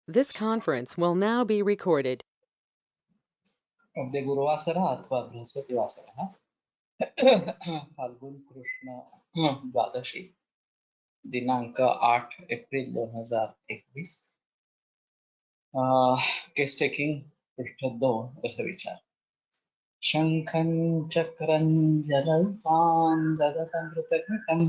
This conference will now be recorded. अद्य गुरुवासर अथवा बृहस्पतिवासरः फाल्गुन कृष्ण द्वादशी दिनांक 8 एप्रिल 2021 केस टेकिंग पृष्ठ 2 रसविचार शंखं चक्रं जलौकान् ददतमृतघटं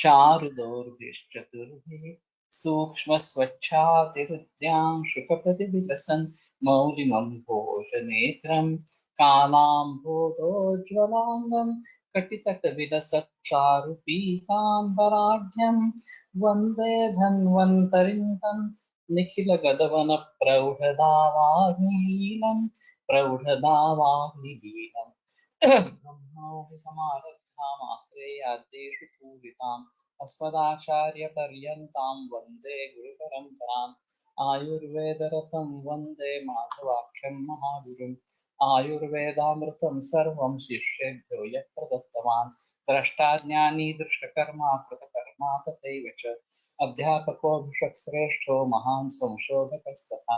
चारुदौर्भिश्चतुर्भिः सूक्ष्मस्वच्छातिहृद्यां शुकप्रतिविलसन् मौलिमं भोजनेत्रं कालाम्भोदोज्ज्वलाङ्गं कटितटविलसच्चारुपीताम्बराढ्यं वन्दे धन्वन्तरिं तं निखिलगदवनप्रौढदावाग्निलीलम् प्रौढदावाग्निलीलम् ब्रह्मोऽभिसमारब्धामात्रेयाद्येषु पूजिताम् अस्मदाचार्यपर्यन्तां वन्दे गुरुपरम्पराम् आयुर्वेदरतं वन्दे माधवाख्यं महागुरुम् आयुर्वेदामृतं सर्वं शिष्येभ्यो यः प्रदत्तवान् द्रष्टा ज्ञानी दृष्टकर्मा कृतकर्मा तथैव च अध्यापकोऽभिषक्श्रेष्ठो महान् संशोधकस्तथा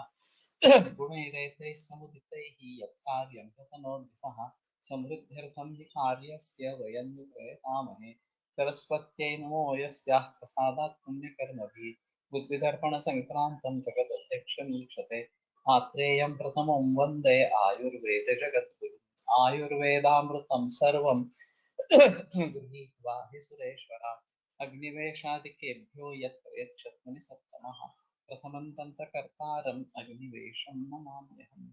गुणैरेतैः समुदितैः यत्कार्यं ततनोद्दिशः समृद्ध्यर्थं हि कार्यस्य वयं प्रयतामहे सरस्वत्यै नमो यस्याः प्रसादात् पुण्यकर्मभिः बुद्धिदर्पणसङ्क्रान्तं जगदध्यक्षं वीक्षते आत्रेयं प्रथमं वन्दे आयुर्वेदजगद्गुरुम् आयुर्वेदामृतं सर्वं गृहीत्वा हि सुरेश्वरा अग्निवेशादिकेभ्यो यत् प्रयच्छत् मुनिसत्तमः प्रथमं तन्त्रकर्तारम् अग्निवेशं नमाम्यहम्।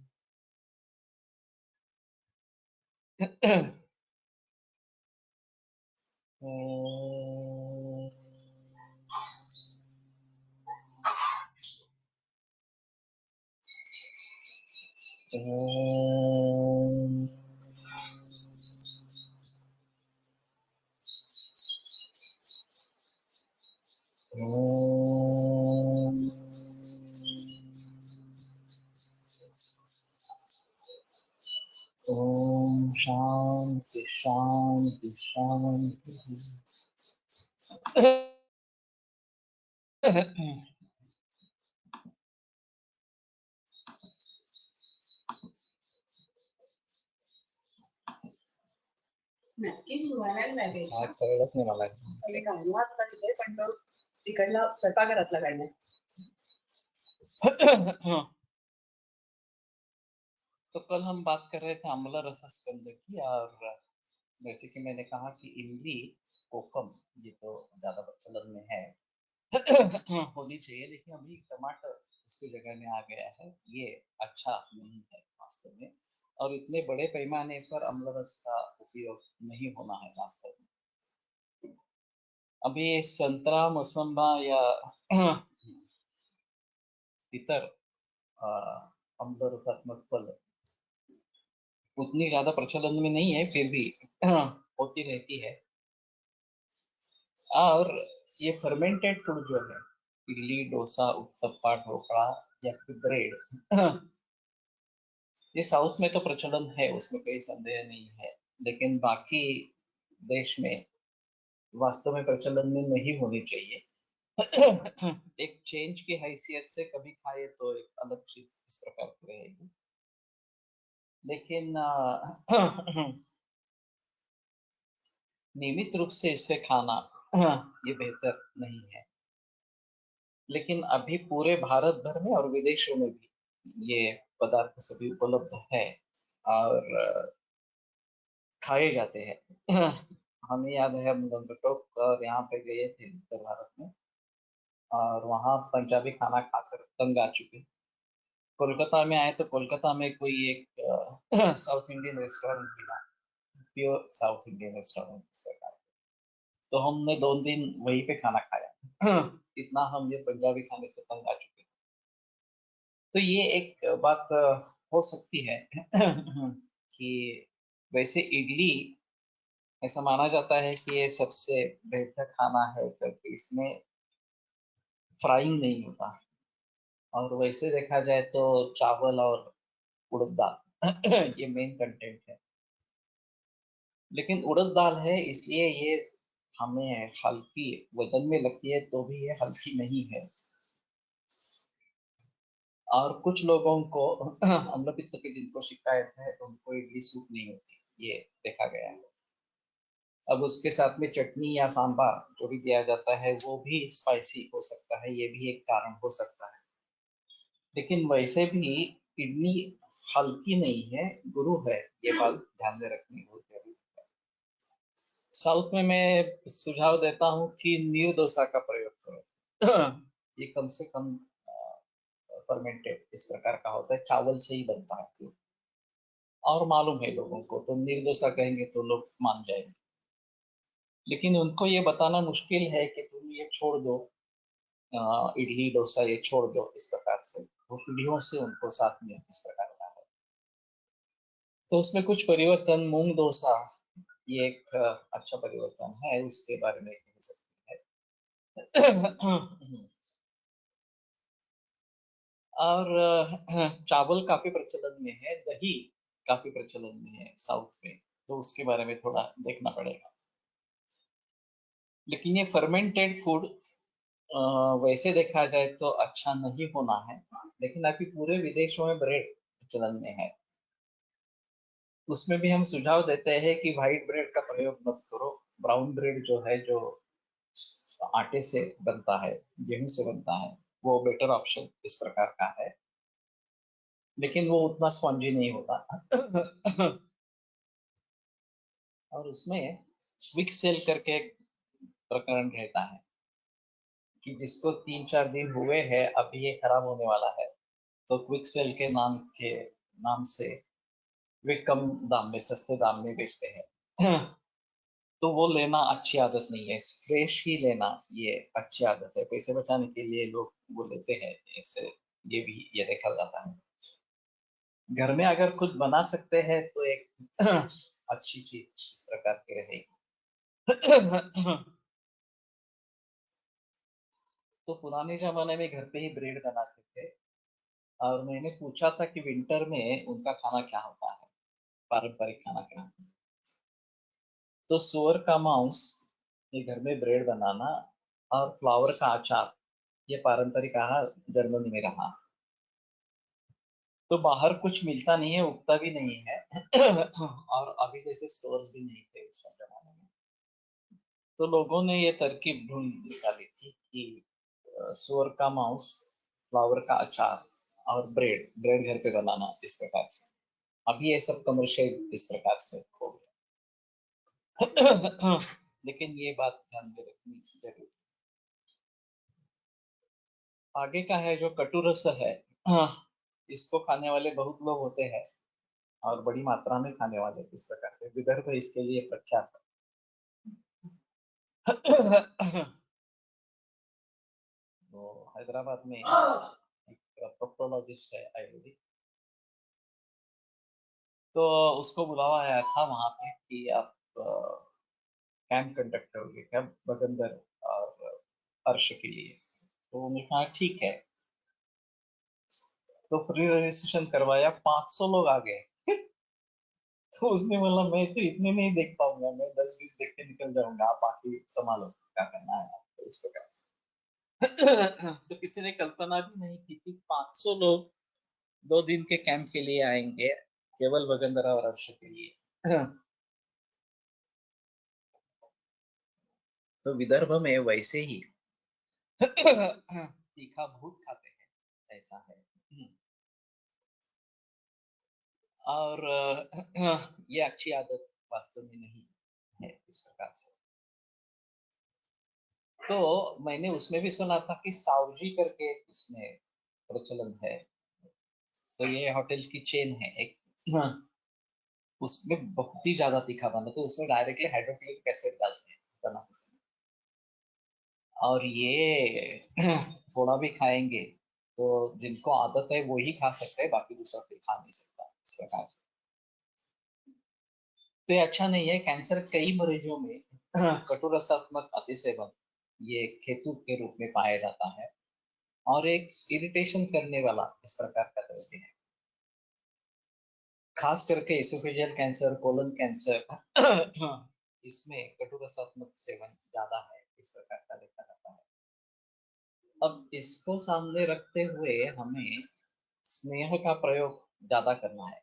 ओम शांति शांति शांति। नक्कीच धुवायला लागेल. हा कळलंच नाही मला. पहिले घालून हात काढले पण तो तिकडला स्वयंपाकघरातला काढलाय. तो कल हम बात कर रहे थे आम्ल रस स्कंद की, और जैसे कि मैंने कहा कि इमली कोकम ये तो ज्यादा प्रचलन में है होनी चाहिए, लेकिन अभी टमाटर उसकी जगह में आ गया है। ये अच्छा नहीं है वास्तव में, और इतने बड़े पैमाने पर अम्ल रस का उपयोग नहीं होना है वास्तव में। अभी संतरा मौसम्बा या इतर अम्ल रसात्मक फल उतनी ज्यादा प्रचलन में नहीं है, फिर भी होती रहती है। और ये फर्मेंटेड फूड जो है, इडली डोसा उत्तप्पा ढोकला या फिर ब्रेड, ये साउथ में तो प्रचलन है, उसमें कोई संदेह नहीं है, लेकिन बाकी देश में वास्तव में प्रचलन में नहीं होनी चाहिए। एक चेंज की हैसियत से कभी खाए तो एक अलग चीज इस प्रकार की रहेगी, लेकिन नियमित रूप से इसे खाना ये बेहतर नहीं है। लेकिन अभी पूरे भारत भर में और विदेशों में भी ये पदार्थ सभी उपलब्ध है और खाए जाते हैं। हमें याद है हम गंगटोक और यहाँ पे गए थे उत्तर भारत में, और वहाँ पंजाबी खाना खाकर तंग आ चुके। कोलकाता में आए तो कोलकाता में कोई एक साउथ इंडियन रेस्टोरेंट मिला, प्योर साउथ इंडियन रेस्टोरेंट इस प्रकार। तो हमने 2 दिन वहीं पे खाना खाया। इतना हम ये पंजाबी खाने से तंग आ चुके। तो ये एक बात हो सकती है कि वैसे इडली ऐसा माना जाता है कि ये सबसे बेहतर खाना है क्योंकि इसमें फ्राइंग नहीं होता, और वैसे देखा जाए तो चावल और उड़द दाल ये मेन कंटेंट है। लेकिन उड़द दाल है इसलिए ये हमें हल्की वजन में लगती है, तो भी ये हल्की नहीं है। और कुछ लोगों को अम्लपित्त की जिनको शिकायत है उनको इडली सूट नहीं होती, ये देखा गया है। अब उसके साथ में चटनी या सांभर जो भी दिया जाता है वो भी स्पाइसी हो सकता है, ये भी एक कारण हो सकता है। लेकिन वैसे भी इडली हल्की नहीं है, गुरु है, ये बात ध्यान में रखनी बहुत जरूरी है। साउथ में मैं सुझाव देता हूँ कि नीर डोसा का प्रयोग करो। ये कम से कम फर्मेंटेड इस प्रकार का होता है, चावल से ही बनता है क्यों, और मालूम है लोगों को, तो नीर डोसा कहेंगे तो लोग मान जाएंगे। लेकिन उनको ये बताना मुश्किल है कि तुम ये छोड़ दो, इडली डोसा ये छोड़ दो इस प्रकार से, वो पीढ़ियों से उनको साथ में इस प्रकार का है। तो उसमें कुछ परिवर्तन, मूंग डोसा ये एक अच्छा परिवर्तन है, उसके बारे में कह सकते हैं। और चावल काफी प्रचलन में है, दही काफी प्रचलन में है साउथ में, तो उसके बारे में थोड़ा देखना पड़ेगा। लेकिन ये फर्मेंटेड फूड वैसे देखा जाए तो अच्छा नहीं होना है, लेकिन अभी पूरे विदेशों में ब्रेड प्रचलन में है। उसमें भी हम सुझाव देते हैं कि व्हाइट ब्रेड का प्रयोग मत करो, ब्राउन ब्रेड जो है, जो आटे से बनता है, गेहूं से बनता है, वो बेटर ऑप्शन इस प्रकार का है, लेकिन वो उतना स्पॉन्जी नहीं होता। और उसमें क्विक सेल करके एक प्रकरण रहता है कि जिसको 3-4 दिन हुए हैं अभी ये खराब होने वाला है, तो क्विक सेल के नाम से वे कम दाम में, सस्ते दाम में बेचते हैं। तो वो लेना अच्छी आदत नहीं है, फ्रेश ही लेना ये अच्छी आदत है। पैसे बचाने के लिए लोग वो लेते हैं ऐसे, ये भी ये देखा जाता है। घर में अगर खुद बना सकते हैं तो एक अच्छी चीज इस प्रकार की रहेगी। तो पुराने जमाने में घर पे ही ब्रेड बनाते थे, और मैंने पूछा था कि विंटर में उनका खाना क्या होता है, पारंपरिक खाना क्या होता है। तो सुअर का मांस, ये घर में ब्रेड बनाना, और फ्लावर का अचार, ये पारंपरिक आहार जर्मनी में रहा। तो बाहर कुछ मिलता नहीं है, उगता भी नहीं है। और अभी जैसे स्टोर्स भी नहीं थे उस जमाने में, तो लोगों ने ये तरकीब ढूंढ निकाली थी कि सुअर का मांस, फ्लावर का अचार और ब्रेड ब्रेड घर पे बनाना इस प्रकार से। अभी ये सब कमर्शियल इस प्रकार से हो गया। लेकिन ये बात ध्यान में रखनी जरूरी। आगे का है जो कटुरस है, इसको खाने वाले बहुत लोग होते हैं, और बड़ी मात्रा में खाने वाले इस प्रकार के। विदर्भ इसके लिए प्रख्यात है। तो हैदराबाद में एक प्रोक्टोलॉजिस्ट है आयुर्वेदिक, तो उसको बुलावा आया था वहां पे कि आप कैंप कंडक्ट करोगे क्या बगंदर और अर्श के लिए। तो उन्होंने कहा ठीक है, तो प्री रजिस्ट्रेशन करवाया, 500 लोग आ गए। तो उसने बोला मैं तो इतने नहीं देख पाऊंगा, मैं 10-20 देख के निकल जाऊंगा, आप आके संभालो क्या करना है आपको इस प्रकार। तो किसी ने कल्पना भी नहीं की थी 500 लोग 2 दिन के कैंप के लिए आएंगे, केवल वगंधरा और अर्श के लिए। तो विदर्भ में वैसे ही तीखा बहुत खाते हैं, ऐसा है। और ये अच्छी आदत वास्तव में नहीं है इस प्रकार से। तो मैंने उसमें भी सुना था कि सावजी करके उसमें प्रचलन है, तो ये होटल की चेन है एक। हाँ, उसमें बहुत ही ज्यादा तीखा बनाते, तो उसमें डायरेक्टली हाइड्रोक्लोरिक एसिड डालते हैं बनाने समय। और ये थोड़ा भी खाएंगे तो जिनको आदत है वो ही खा सकते हैं, बाकी दूसरा कोई खा नहीं सकता इस प्रकार से। तो ये अच्छा नहीं है, कैंसर कई मरीजों में कटुरसात्मक अतिसेवन ये केतु के रूप में पाया जाता है, और एक इरिटेशन करने वाला इस प्रकार का द्रव्य है। खास करके एसोफेजियल कैंसर, कोलन कैंसर, इसमें कटुरसात्मक सेवन ज्यादा है इस प्रकार का देखा जाता है। अब इसको सामने रखते हुए हमें स्नेह का प्रयोग ज्यादा करना है।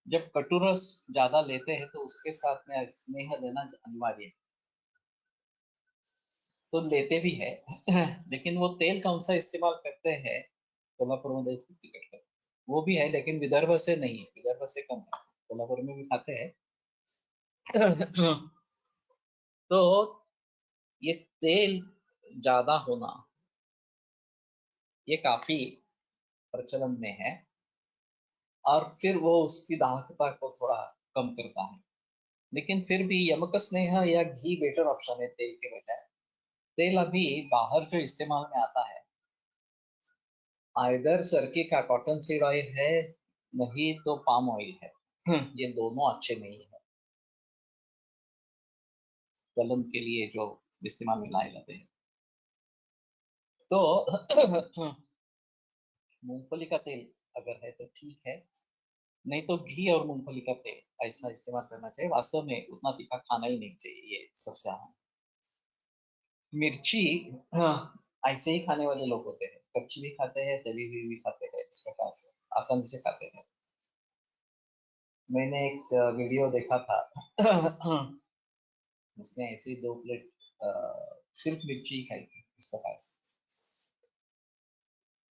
जब कटुरस ज्यादा लेते हैं तो उसके साथ में स्नेह लेना अनिवार्य है, तो लेते भी है। लेकिन वो तेल कौन सा इस्तेमाल करते हैं कोल्हापुर में तिखट का, वो भी है, लेकिन विदर्भ से नहीं है, विदर्भ से कम है, कोल्हापुर में भी खाते हैं। तो ये तेल ज्यादा होना ये काफी प्रचलन में है, और फिर वो उसकी दाहकता को थोड़ा कम करता है। लेकिन फिर भी यमक स्नेह या घी बेटर ऑप्शन है तेल के बजाय। तेल अभी बाहर जो इस्तेमाल में आता है, आइदर सरकी का कॉटन सीड ऑयल है, नहीं तो पाम ऑयल है। ये दोनों अच्छे नहीं है तलन के लिए जो इस्तेमाल में लाए जाते हैं। तो मूंगफली का तेल अगर है तो ठीक है, नहीं तो घी और मूंगफली का तेल ऐसा इस्तेमाल करना चाहिए। वास्तव में उतना तीखा खाना ही नहीं चाहिए, ये सबसे आम। मिर्ची, हाँ, ऐसे ही खाने वाले लोग होते हैं, कच्ची भी खाते हैं, तली हुई भी खाते हैं, इस प्रकार से आसानी से खाते हैं। मैंने एक वीडियो देखा था। उसने ऐसे ही 2 प्लेट सिर्फ मिर्ची ही खाई थी इस प्रकार से।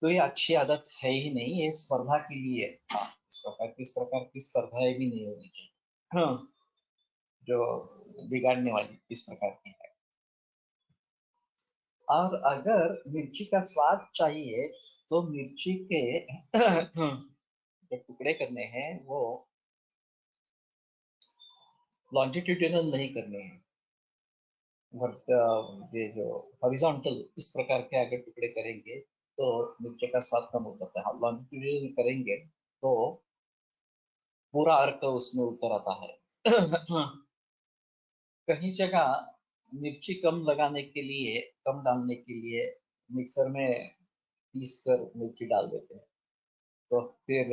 तो ये अच्छी आदत है ही नहीं, ये स्पर्धा के लिए, हाँ, इस प्रकार की स्पर्धाएं भी नहीं होनी चाहिए, हाँ, जो बिगाड़ने वाली इस प्रकार की है। और अगर मिर्ची का स्वाद चाहिए तो मिर्ची के जो टुकड़े करने हैं वो लॉन्जिट्यूडिनल नहीं करने हैं, ये जो हॉरिजॉन्टल इस प्रकार के अगर टुकड़े करेंगे तो मिर्ची का स्वाद कम हो जाता है। लॉन्जिट्यूडिनल करेंगे तो पूरा अर्क उसमें उतर आता है। कहीं जगह मिर्ची कम लगाने के लिए, कम डालने के लिए मिक्सर में पीस कर मिर्ची डाल देते हैं, तो फिर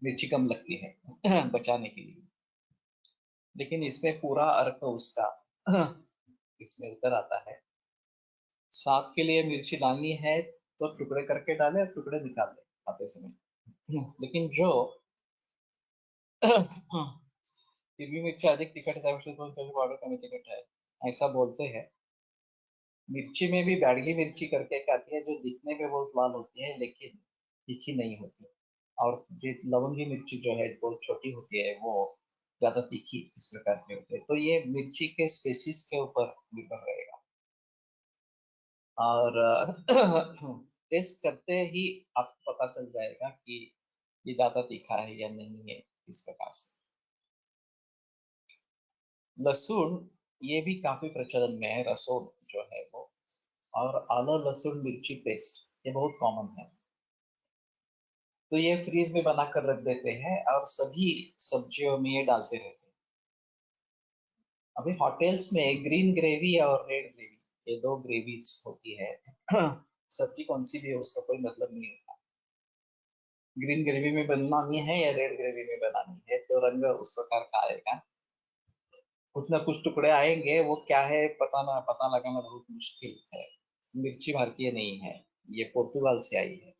मिर्ची कम लगती है बचाने के लिए। लेकिन इसमें पूरा अर्क उसका इसमें उतर आता है। साथ के लिए मिर्ची डालनी है तो टुकड़े करके डाले और टुकड़े निकाल ले खाते समय। लेकिन जो फिर मिर्ची अधिक तिखट है, पाउडर कम तिखट है ऐसा बोलते हैं। मिर्ची में भी बैडगी मिर्ची करके एक आती है जो दिखने में बहुत लाल होती है लेकिन तीखी नहीं होती, और जो लवंगी मिर्ची जो है बहुत छोटी होती है वो ज्यादा तीखी इस प्रकार के होते हैं। तो ये मिर्ची के स्पेसिस के ऊपर निर्भर रहेगा, और टेस्ट करते ही आपको पता चल जाएगा कि ये ज्यादा तीखा है या नहीं है इस प्रकार से। लहसुन ये भी काफी प्रचलन में है, रसों जो है वो, और आला लहसुन मिर्ची पेस्ट ये बहुत कॉमन है। तो ये फ्रीज में बना कर रख देते हैं और सभी सब्जियों में ये डालते रहते हैं। अभी होटल्स में ग्रीन ग्रेवी और रेड ग्रेवी ये दो ग्रेवीज होती है। सब्जी कौन सी भी हो उसका कोई मतलब नहीं होता। ग्रीन ग्रेवी में बनानी है या रेड ग्रेवी में बनानी है तो रंग उस प्रकार का आएगा। कुछ ना कुछ टुकड़े आएंगे, वो क्या है पता लगाना बहुत मुश्किल है। मिर्ची भारतीय नहीं है, ये पोर्तुगाल से आई है।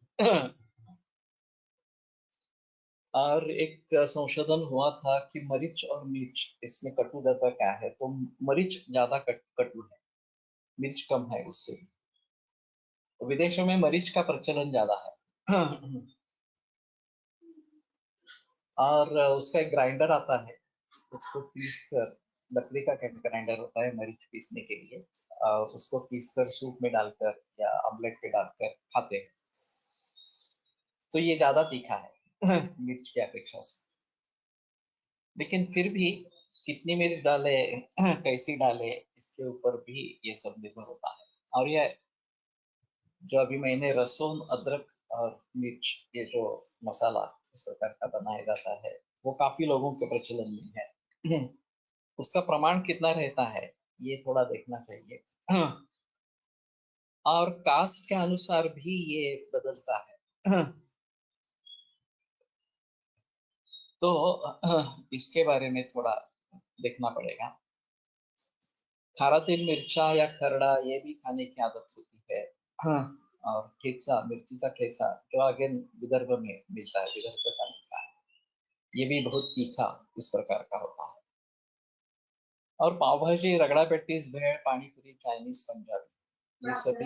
और एक संशोधन हुआ था कि मरीच और मिर्च इसमें कटुता क्या है, तो मरीच ज्यादा कटु है, मिर्च कम है उससे। तो विदेशों में मरीच का प्रचलन ज्यादा है। और उसका एक ग्राइंडर आता है, उसको पीस कर, लकड़ी का ग्राइंडर होता है मरीच पीसने के लिए, और उसको पीस कर सूप में डालकर या ऑमलेट पे डालकर खाते हैं। तो ये ज्यादा तीखा है मिर्च की अपेक्षा से। लेकिन फिर भी कितनी मिर्च डाले, कैसी डाले, इसके ऊपर भी ये सब निर्भर होता है। और ये जो अभी मैंने लहसुन अदरक और मिर्च ये जो मसाला इस प्रकार का बनाया जाता है वो काफी लोगों के प्रचलन में है। उसका प्रमाण कितना रहता है ये थोड़ा देखना चाहिए। और कास्ट के अनुसार भी ये बदलता है। तो इसके बारे में थोड़ा देखना पड़ेगा। खारा तिल मिर्चा या खरड़ा ये भी खाने की आदत होती है। हाँ, और ठेचा, मिर्चीचा ठेचा जो आगे विदर्भ में मिलता है, विदर्भ का मिलता है, ये भी बहुत तीखा इस प्रकार का होता है। और पाव भाजी, रगड़ा पेटीज, भेळ, पानी पूरी, चाइनीज, पंजाबी, ये सभी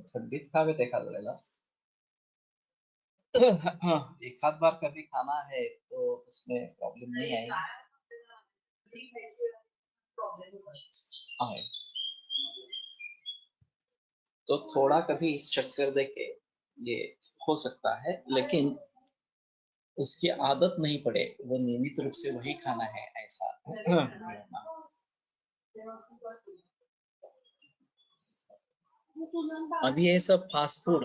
थंडीत खावे देखा पड़ेगा। एक आध बार कभी खाना है तो उसमें प्रॉब्लम नहीं आएगी। हाँ, तो थोड़ा कभी चक्कर देके ये हो सकता है, लेकिन उसकी आदत नहीं पड़े, वो नियमित रूप से वही खाना है ऐसा नहीं होना। अभी ये सब fast food,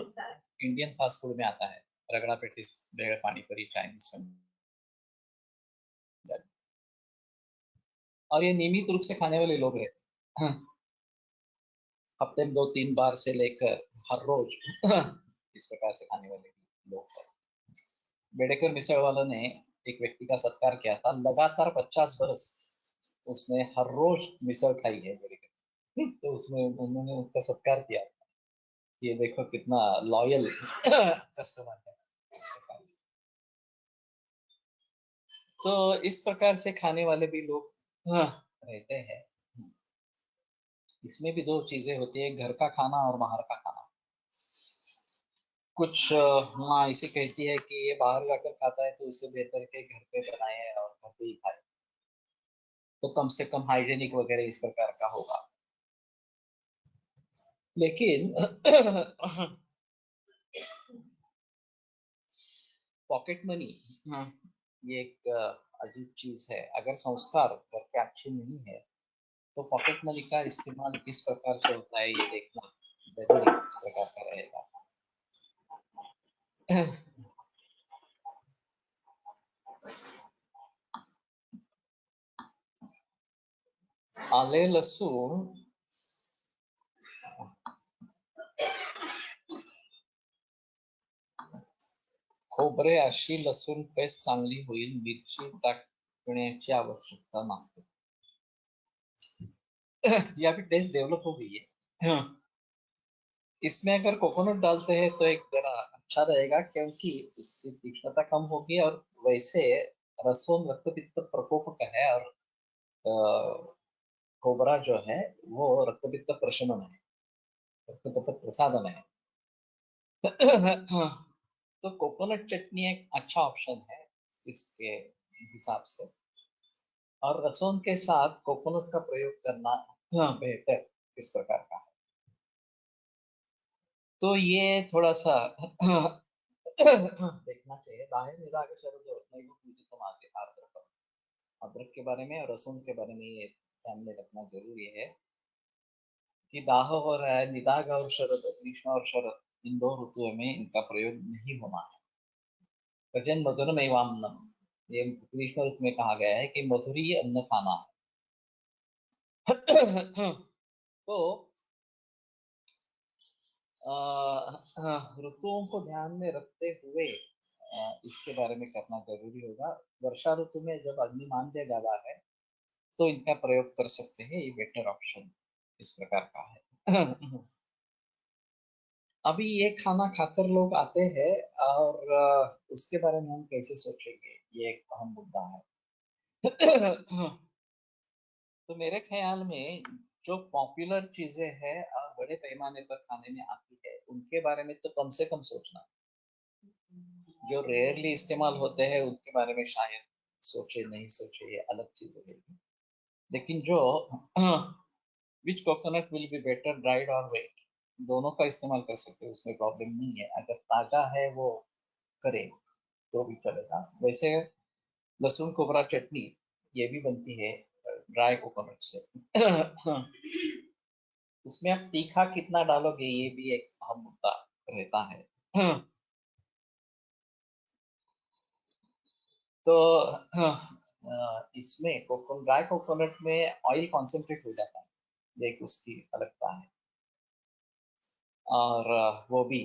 Indian fast food में आता है, रगड़ा पेटीज, भेड़, पानी पूरी, चाइनीज, और ये नियमित रूप से खाने वाले लोग रहते हैं, हफ्ते में 2-3 बार से लेकर हर रोज इस प्रकार से खाने वाले लोग हैं। बेडेकर मिसळ वालों ने एक व्यक्ति का सत्कार किया था, लगातार 50 बरस उसने हर रोज मिसळ खाई है बेडेकर, तो उसमें उन्होंने उसका सत्कार किया। ये देखो कितना लॉयल कस्टमर है। तो इस प्रकार से खाने वाले भी लोग रहते हैं। इसमें भी दो चीजें होती है, घर का खाना और बाहर का खाना। कुछ माँ इसे कहती है कि ये बाहर जाकर खाता है तो उससे बेहतर के घर पे बनाए और घर पे ही खाए, तो कम से कम हाइजेनिक वगैरह इस प्रकार का होगा। लेकिन पॉकेट मनी, ये एक अजीब चीज है। अगर संस्कार घर के अच्छे नहीं है तो पॉकेट मनी का इस्तेमाल किस प्रकार से होता है ये देखना जरूरी इस प्रकार का रहेगा। आले लसूण खोबरे अशी लसूण पेस्ट चांगली होईल, मिरची टाकण्याची आवश्यकता नाही। यहाँ भी टेस्ट डेवलप हो गई है। इसमें अगर कोकोनट डालते हैं तो एक जरा अच्छा रहेगा, क्योंकि उससे तीक्ष्णता कम होगी, और वैसे रसों रक्तपित्त प्रकोप का है, और खोबरा जो है वो रक्तपित्त प्रशमन है, रक्तपित्त प्रसादन है। तो कोकोनट चटनी एक अच्छा ऑप्शन है इसके हिसाब से, और रसों के साथ कोकोनट का प्रयोग करना बेहतर इस प्रकार का है। तो ये थोड़ा सा देखना चाहिए। दाहे निदा आगे शरद नहीं वो पूजी तो माते अदरक, अदरक के बारे में और रसुन के बारे में ये ध्यान में रखना जरूरी है कि दाह हो रहा है, निदाग और शरद, ग्रीष्म और शरद, इन दो ऋतुओं में इनका प्रयोग नहीं होना है। प्रजन मधुर नैवान्नम, ये ग्रीष्म ऋतु में कहा गया है कि मधुरी अन्न खाना है। तो ऋतुओं को ध्यान में रखते हुए इसके बारे में करना जरूरी होगा। वर्षा ऋतु में जब अग्निमांद्य ज्यादा है तो इनका प्रयोग कर सकते हैं, ये बेटर ऑप्शन इस प्रकार का है। अभी ये खाना खाकर लोग आते हैं, और उसके बारे में हम कैसे सोचेंगे, ये एक अहम मुद्दा है। तो मेरे ख्याल में जो पॉपुलर चीजें हैं और बड़े पैमाने पर खाने में आती है उनके बारे में तो कम से कम सोचना, जो रेयरली इस्तेमाल होते हैं उनके बारे में शायद सोचे नहीं सोचे, ये अलग चीज है। लेकिन जो which coconut will be better dried और वेट, दोनों का इस्तेमाल कर सकते हैं, उसमें प्रॉब्लम नहीं है। अगर ताजा है वो करें तो भी चलेगा। वैसे लहसुन कोबरा चटनी ये भी बनती है ड्राई कोकोनट से। उसमें आप तीखा कितना डालोगे ये भी एक अहम मुद्दा रहता है। तो इसमें ड्राई कोकोनट में ऑयल कॉन्सेंट्रेट हो जाता है, एक उसकी अलगता है, और वो भी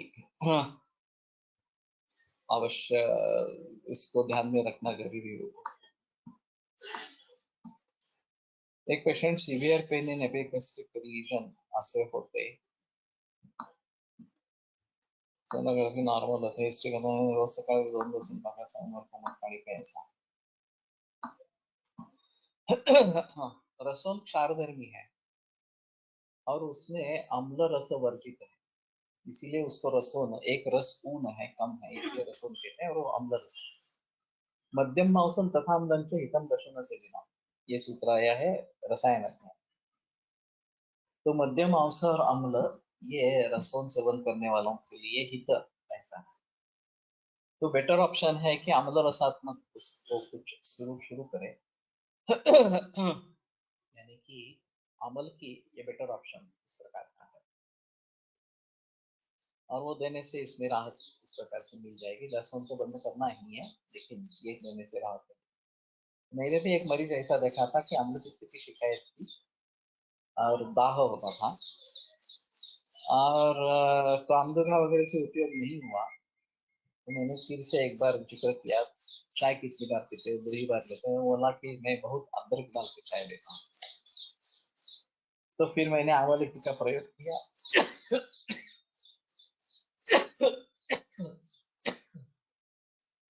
अवश्य इसको ध्यान में रखना जरूरी होगा। एक patient severe pain in epigastric region असे होते. सोनोग्राफी नॉर्मल होते. हिस्ट्री करताना रोज सकाळी 2 लसूण टाकायचा, नॉर्मल पाणी प्यायचा. हाँ, रसोन क्षारधर्मी है और उसमें अम्ल रस वर्जित है, इसीलिए उसको रसोन, एक रस पूर्ण है, कम है, इसलिए रसोन कहते हैं, और वो अम्ल रस. मध्यम मांसम तथा अम्लं च हितम दशम से बिना, ये सूत्र आया है रसायन में. तो मध्यम मांस और अम्ल ये रसोन सेवन करने वालों के लिए हित ऐसा है. तो बेटर ऑप्शन है कि अम्ल रसात्मक उसको कुछ शुरू करें. यानी कि अमल की ये बेटर ऑप्शन इस प्रकार का है, और वो देने से इसमें राहत इस प्रकार से मिल जाएगी. लहसुन तो बंद करना ही है, लेकिन ये देने से राहत है. मेरे भी एक मरीज ऐसा देखा था कि अम्ल पित्त की शिकायत थी और दाह होता था, और तो अमदुरा वगैरह से उपयोग नहीं हुआ. तो मैंने फिर से एक बार जिक्र किया, चाय कितनी बार पीते हो, 2 ही बार लेते हैं. बोला कि मैं बहुत अदरक डाल के चाय लेता हूँ. तो फिर मैंने आंवले का प्रयोग किया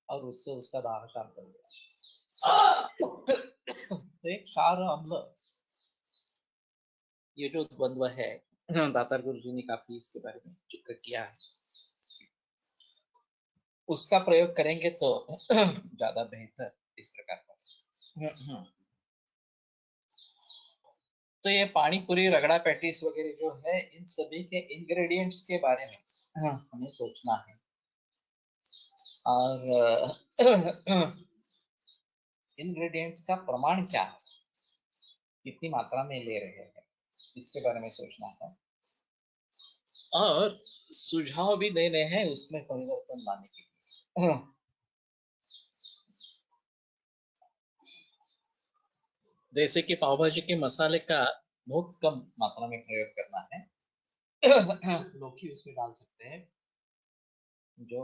और उससे उसका दाह शांत हो गया. तो एक क्षार अम्ल ये जो द्वंद्व है, दातार गुरु जी ने काफी इसके बारे में जिक्र किया है, उसका प्रयोग करेंगे तो ज्यादा बेहतर इस प्रकार का. तो ये पानी पूरी, रगड़ा पैटीज वगैरह जो है, इन सभी के इंग्रेडिएंट्स के बारे में हमें सोचना है, और इंग्रेडिएंट्स का प्रमाण क्या है, कितनी मात्रा में ले रहे हैं, इसके बारे में सोचना है, और सुझाव भी देने हैं उसमें परिवर्तन लाने के लिए. जैसे कि पाव भाजी के मसाले का बहुत कम मात्रा में प्रयोग करना है. लौकी उसमें डाल सकते हैं, जो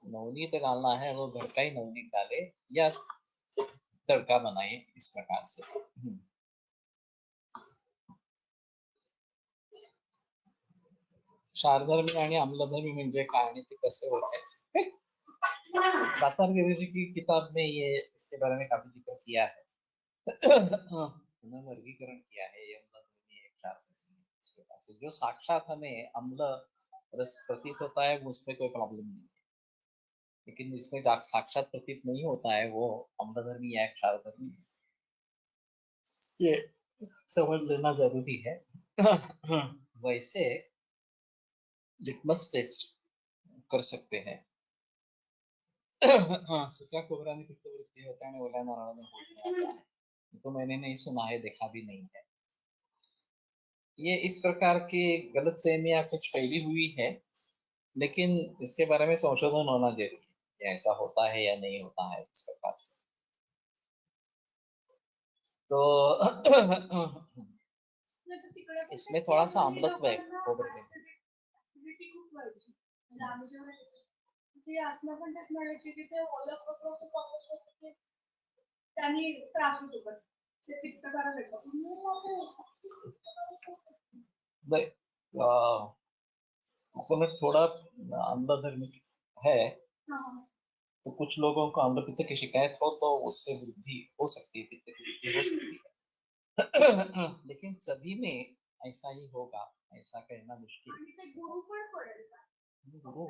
नवनीत डालना है वो घर का ही नवनीत डाले, या तड़का बनाए इस प्रकार से. क्षारधर्मी आणि अम्लधर्मी म्हणजे काय आणि ते कसे ओळखायचे. दातार गिरी की किताब में ये इसके बारे में काफी जिक्र किया है. उन्होंने वर्गीकरण किया है ये अम्लधर्मी एक इस प्रकार से. जो साक्षात हमें अम्ल रस प्रतीत होता है उसमें कोई प्रॉब्लम नहीं है, लेकिन जिसमें साक्षात प्रतीत नहीं होता है वो अम्लधर्मी या क्षारधर्मी है, ये समझ लेना जरूरी है. वैसे लिटमस टेस्ट कर सकते हैं. हाँ, सुक्या खोबऱ्याने पित्तवृत्ती होते आणि ओल्या नारळाने होत नाही असं आहे. तो मैंने नहीं सुना है, देखा भी नहीं है. ये इस प्रकार की गलतफहमियां कुछ फैली हुई है, लेकिन इसके बारे में संशोधन होना जरूरी है, ऐसा होता है या नहीं होता है इस प्रकार से. तो इसमें थोड़ा सा अम्लत्व है खोबरे में. ते असणं पण त्यात म्हणायचे की ते ओलं खोबरं होतं कापूस होतं ते त्यांनी त्रास होतो पण ते पित्त करायला कोकोनट थोड़ा अम्लधर्मी है, तो कुछ लोगों को अम्ल पित्त की शिकायत हो तो उससे वृद्धि हो सकती है, पित्त की वृद्धि हो सकती है. लेकिन सभी में ऐसा ही होगा ऐसा कहना मुश्किल है. गुरु पण पडेल का? गुरु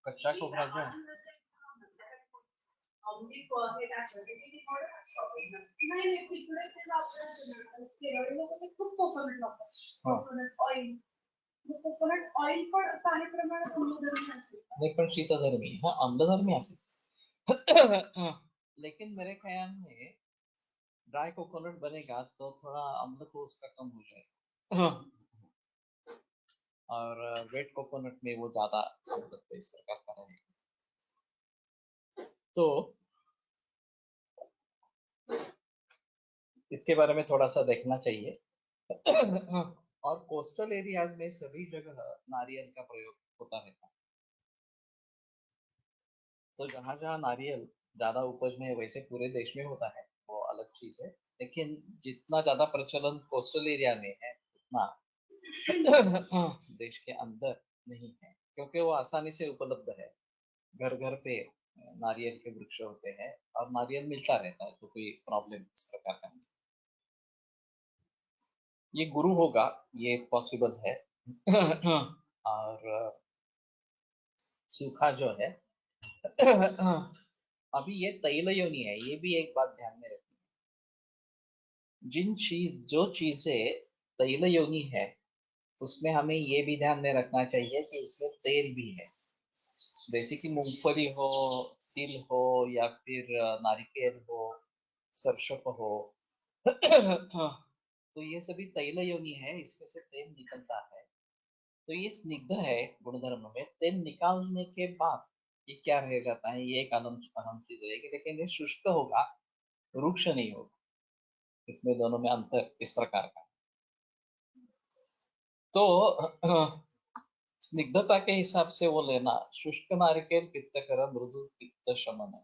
कच्चा खोबरा जो है नाही तिकडे ते वापरायचं केरळ लोक ते खूप कोकोनट वापरतात. कोकोनट ऑइल, कोकोनट ऑइल पण काही प्रमाणात अम्लधर्मी असेल. नहीं पण शीतधर्मी, हाँ अम्लधर्मी असेल. लेकिन मेरे ख्याल में ड्राई कोकोनट बनेगा तो थोड़ा अम्ल तो उसका कम हो जाएगा, और वेट कोकोनट में वो ज्यादा अम्लत्व इस प्रकार का रहेगा. तो इसके बारे में थोड़ा सा देखना चाहिए. और कोस्टल एरियाज में सभी जगह नारियल का प्रयोग होता रहता है. तो जहां जहां नारियल ज्यादा उपज में वैसे पूरे देश में होता है, वो अलग चीज है। लेकिन जितना ज्यादा प्रचलन कोस्टल एरिया में है उतना देश के अंदर नहीं है, क्योंकि वो आसानी से उपलब्ध है। घर घर पे नारियल के वृक्ष होते हैं और नारियल मिलता रहता है, तो कोई प्रॉब्लम इस प्रकार का नहीं। ये गुरु होगा, ये पॉसिबल है। और सूखा जो है अभी ये तैल योनि है, ये भी एक बात ध्यान में रखनी है। जो चीजें तैल योनि है उसमें हमें ये भी ध्यान में रखना चाहिए कि उसमें तेल भी है। जैसे कि मूंगफली हो, तिल हो, या फिर नारिकेल हो, सरसों हो तो ये सभी तैल योनि है, इसमें से तेल निकलता है। तो ये स्निग्ध है गुणधर्म में। तेल निकालने के बाद ये क्या रह जाता है, ये एक अहम अहम चीज रहेगी, लेकिन ये शुष्क होगा, रुक्ष नहीं होगा। इसमें दोनों में अंतर इस प्रकार का। तो स्निग्धता के हिसाब से वो लेना, शुष्क नारिकेल पित्तकर, मृदु पित्त शमन है।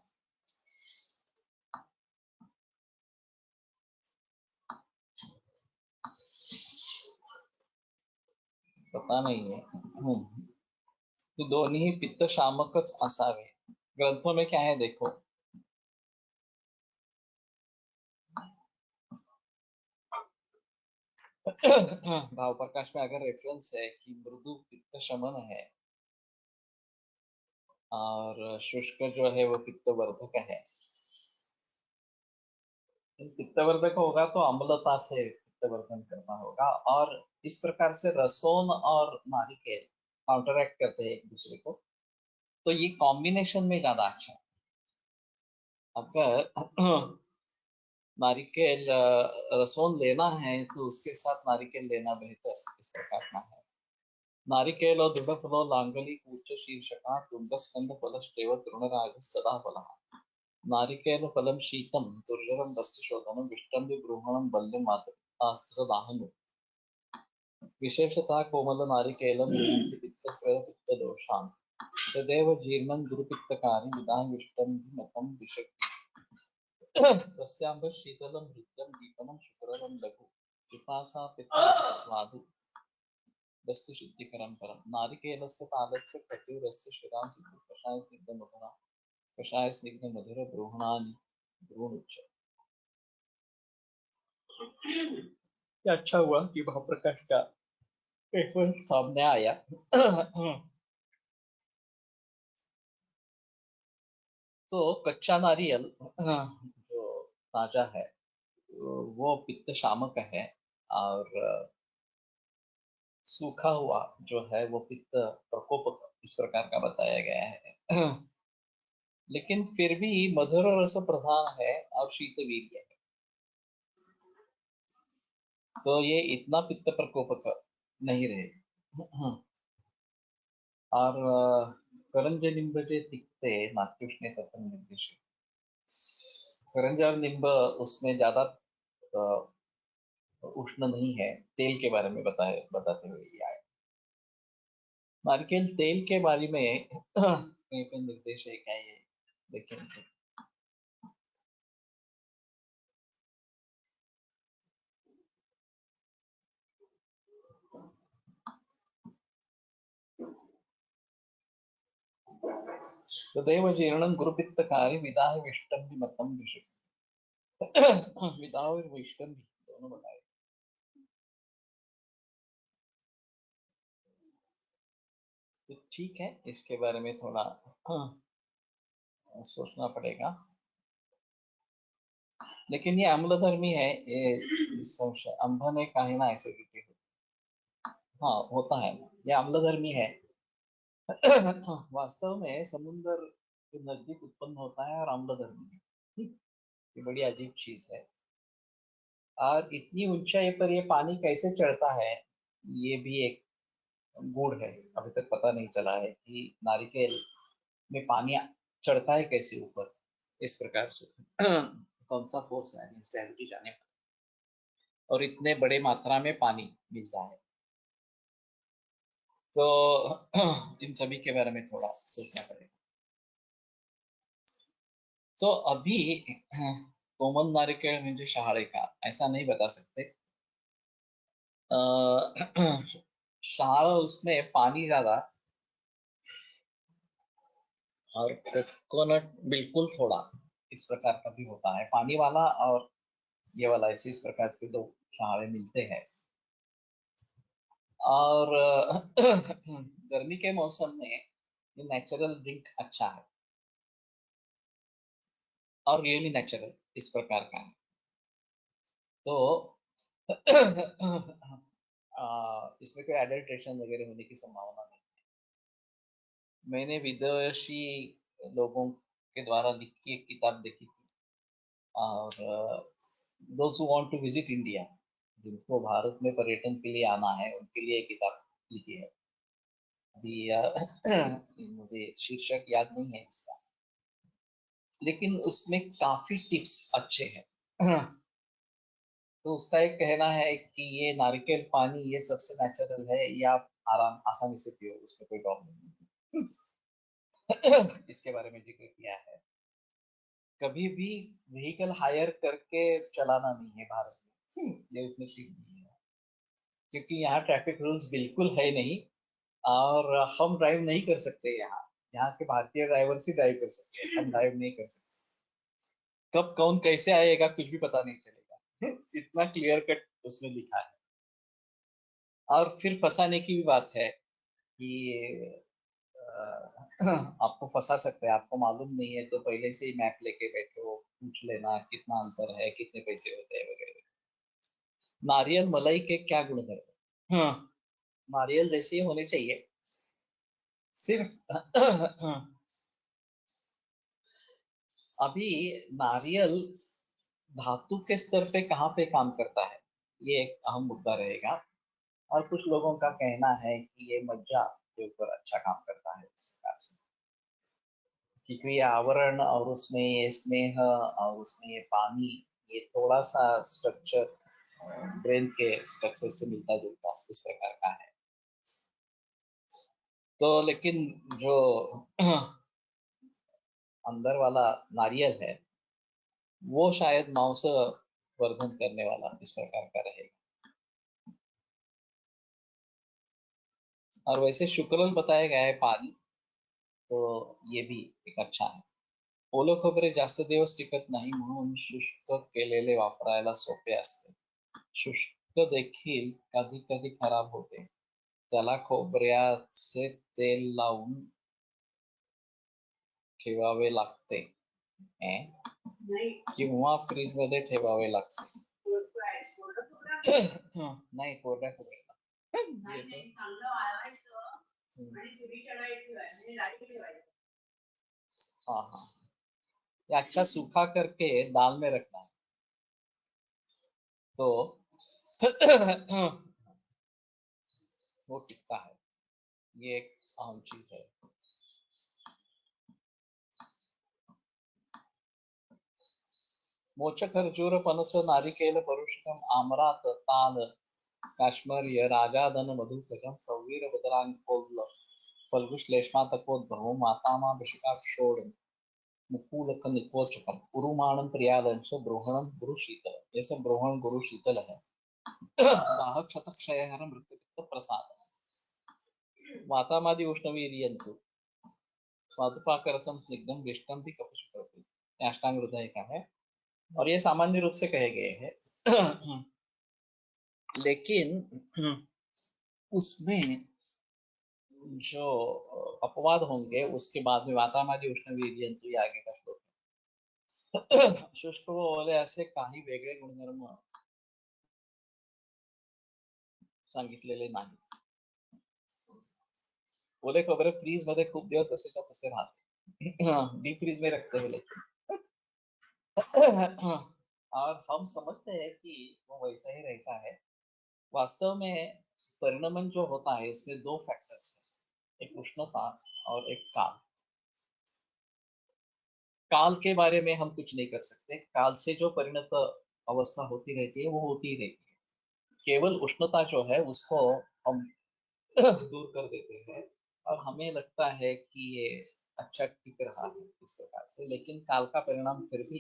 पता नहीं है। तो दोन्ही ही पित्त शामकच असावे। ग्रंथों में क्या है देखो। भाव प्रकाश में अगर रेफरेंस है कि मृदु पित्त शमन है और शुष्क जो है वो पित्तवर्धक है। पित्तवर्धक होगा तो अम्लता से पित्तवर्धन करना होगा, और इस प्रकार से रसोन और नारिकेल काउंटरएक्ट करते हैं एक दूसरे को, तो ये कॉम्बिनेशन में ज्यादा अच्छा है। अगर नारिकेल रसोन लेना है तो उसके साथ नारिकेल लेना बेहतर इस प्रकार का है। नारिकेल और दृढ़ फलो लांगली उच्च शीर्षका तुंग स्कंद फल श्रेव तृणराज सदा फल। नारिकेल फलम शीतम दुर्जरम वस्तुशोधनम विष्टम विगृहणम बल्यम मातृदाहनु। विशेषतः कोमल नारिकेलम नियंति पित्त दोषान् तदेव जीर्णं गुरुपित्तकारि विदां विष्टं मतम विषक्ति। तस्याम्ब शीतलं हृद्यं दीपनं शुक्रलं लघु पिपासा पित्त स्वादु वस्तु शुद्धिकरं परम। नारिकेलस्य तालस्य कटुरस्य शिरां सिद्धि कषाय स्निग्ध मधुरा कषाय स्निग्ध मधुर ब्रूहणानि ब्रूणुच्च। ये अच्छा हुआ कि भावप्रकाश का रेफरेंस सामने आया। तो कच्चा नारियल जो ताजा है वो पित्त शामक है, और सूखा हुआ जो है वो पित्त प्रकोपक इस प्रकार का बताया गया है। लेकिन फिर भी मधुर रस प्रधान है और शीतवीर्य है, तो ये इतना पित्त प्रकोपक नहीं रहेगा। और करंज निंब जे तिक्ते नात्युष्णे तत्र निर्दिशे। करंज और निंब उसमें ज्यादा उष्ण नहीं है, तेल के बारे में बताते हुए ये आया। नारिकेल तेल के बारे में कहीं पे निर्देश है क्या, ये देखेंगे। तदेव जीर्णं गुरुपित्तकारि विदाह विष्टम भी मतम विषुक्ति। विदाह और विष्टम भी दोनों बताए। तो ठीक है, इसके बारे में थोड़ा सोचना पड़ेगा। लेकिन ये अम्लधर्मी है, ये संशय अम्भ ने कहा ना एसिडिटी हाँ होता है, ये अम्लधर्मी है। वास्तव में समुद्र के नजदीक उत्पन्न होता है और अम्लधर्मी है। ये बड़ी अजीब चीज है। और इतनी ऊंचाई पर ये पानी कैसे चढ़ता है, ये भी एक गुण है। अभी तक पता नहीं चला है कि नारिकेल में पानी चढ़ता है कैसे ऊपर इस प्रकार से। कौन सा फोर्स है ग्रेविटी जाने पर, और इतने बड़े मात्रा में पानी मिलता है। तो इन सभी के बारे में थोड़ा सोचना पड़ेगा। तो अभी कोमल नारिकेल म्हणजे शहाळे का ऐसा नहीं बता सकते। शहाळा उसमें पानी ज्यादा और कोकोनट बिल्कुल थोड़ा, इस प्रकार का भी होता है। पानी वाला और ये वाला ऐसे इस प्रकार के दो शहाळे मिलते हैं। और गर्मी के मौसम में ये नेचुरल ड्रिंक अच्छा है और रियली नेचुरल इस प्रकार का है। तो इसमें कोई एडल्ट्रेशन वगैरह होने की संभावना नहीं। मैंने विदेशी लोगों के द्वारा लिखी एक किताब देखी थी, और those who want to visit India, जिनको भारत में पर्यटन के लिए आना है, उनके लिए एक किताब लिखी है। अभी मुझे शीर्षक याद नहीं है उसका, लेकिन उसमें काफी टिप्स अच्छे हैं। तो उसका एक कहना है कि ये नारिकेल पानी ये सबसे नेचुरल है, ये आप आसानी से पियो, उसमें कोई प्रॉब्लम नहीं। इसके बारे में जिक्र किया है। कभी भी व्हीकल हायर करके चलाना नहीं है भारत में, ये उसने टिप दी है, क्योंकि यहाँ ट्रैफिक रूल्स बिल्कुल है नहीं, और हम ड्राइव नहीं कर सकते यहाँ। यहाँ के भारतीय ड्राइवर ही ड्राइव कर सकते हैं, हम ड्राइव नहीं कर सकते। कब कौन कैसे आएगा कुछ भी पता नहीं चलेगा। इतना क्लियर कट उसमें लिखा है। और फिर फंसाने की भी बात है कि आपको फंसा सकते हैं, आपको मालूम नहीं है तो पहले से ही मैप लेके बैठो, पूछ लेना कितना अंतर है, कितने पैसे होते हैं वगैरह। नारियल मलाई के क्या गुणधर्म? हाँ, नारियल जैसे ही होने चाहिए, सिर्फ अभी नारियल धातु के स्तर पे कहाँ पे काम करता है, ये एक अहम मुद्दा रहेगा। और कुछ लोगों का कहना है कि ये मज्जा के ऊपर अच्छा काम करता है इस प्रकार से, क्योंकि ये आवरण और उसमें ये स्नेह और उसमें ये पानी, ये थोड़ा सा स्ट्रक्चर ब्रेन के स्ट्रक्चर से मिलता जुलता इस प्रकार का है। तो लेकिन जो अंदर वाला नारियल है वो शायद मांस वर्धन करने वाला इस प्रकार का रहेगा। और वैसे शुक्ल बताया गया है पानी, तो ये भी एक अच्छा है। ओलं खोबरे जास्त दिवस टिकत नाही, म्हणून शुष्क केलेले वापरायला सोपे असते। शुष्क देखील कधी कधी खराब होते, त्याला खोबऱ्याचे तेल लावून ठेवावे लागते किंवा फ्रीज मध्ये ठेवावे लागते। नाही, कोरड्या हाँ हाँ, ये अच्छा सूखा करके दाल में रखना है, तो वो टिकता है। ये एक अहम चीज है। मोच खर्जूर पनस नारिकेल परुषकम आम्रात ताल काश्मर्य राजाधन मधुकजम सौवीर बदरांकोल फल्गुश्लेष्मा तकोद्भव मातामा भिषिकाक्षोड़ मुकुलक निकोचकम उरुमाणम प्रियालंश ब्रोहणम गुरु शीतल। ये सब ब्रोहण गुरु शीतल है। दाहक शतक क्षयहर मृत्युपित्त प्रसाद वातामादि उष्णवीर्यंतु स्वादुपाकरसम स्निग्धम विष्टम भी कपशुक्रपी। अष्टांग हृदय का है और ये सामान्य रूप से कहे गए हैं। लेकिन उसमें जो अपवाद होंगे उसके बाद में वातामादी उष्णवीर्यंतु ये आगे का श्लोक है। शुष्क व ओले असे काही वेगळे गुणधर्म सांगितलेले नाही। ओले खोबरे फ्रीज मध्ये खूप दिवस जसे का तसे राहते, डीप फ्रीज में रखते हैं लेकिन। और हम समझते हैं कि वो वैसा ही रहता है। वास्तव में परिणमन जो होता है इसमें दो फैक्टर्स है, एक उष्णता और एक काल। काल के बारे में हम कुछ नहीं कर सकते, काल से जो परिणत अवस्था होती रहती है वो होती रहती है। केवल उष्णता जो है उसको हम दूर कर देते हैं और हमें लगता है कि ये अच्छा टिक रहा है इस प्रकार से, लेकिन काल का परिणाम फिर भी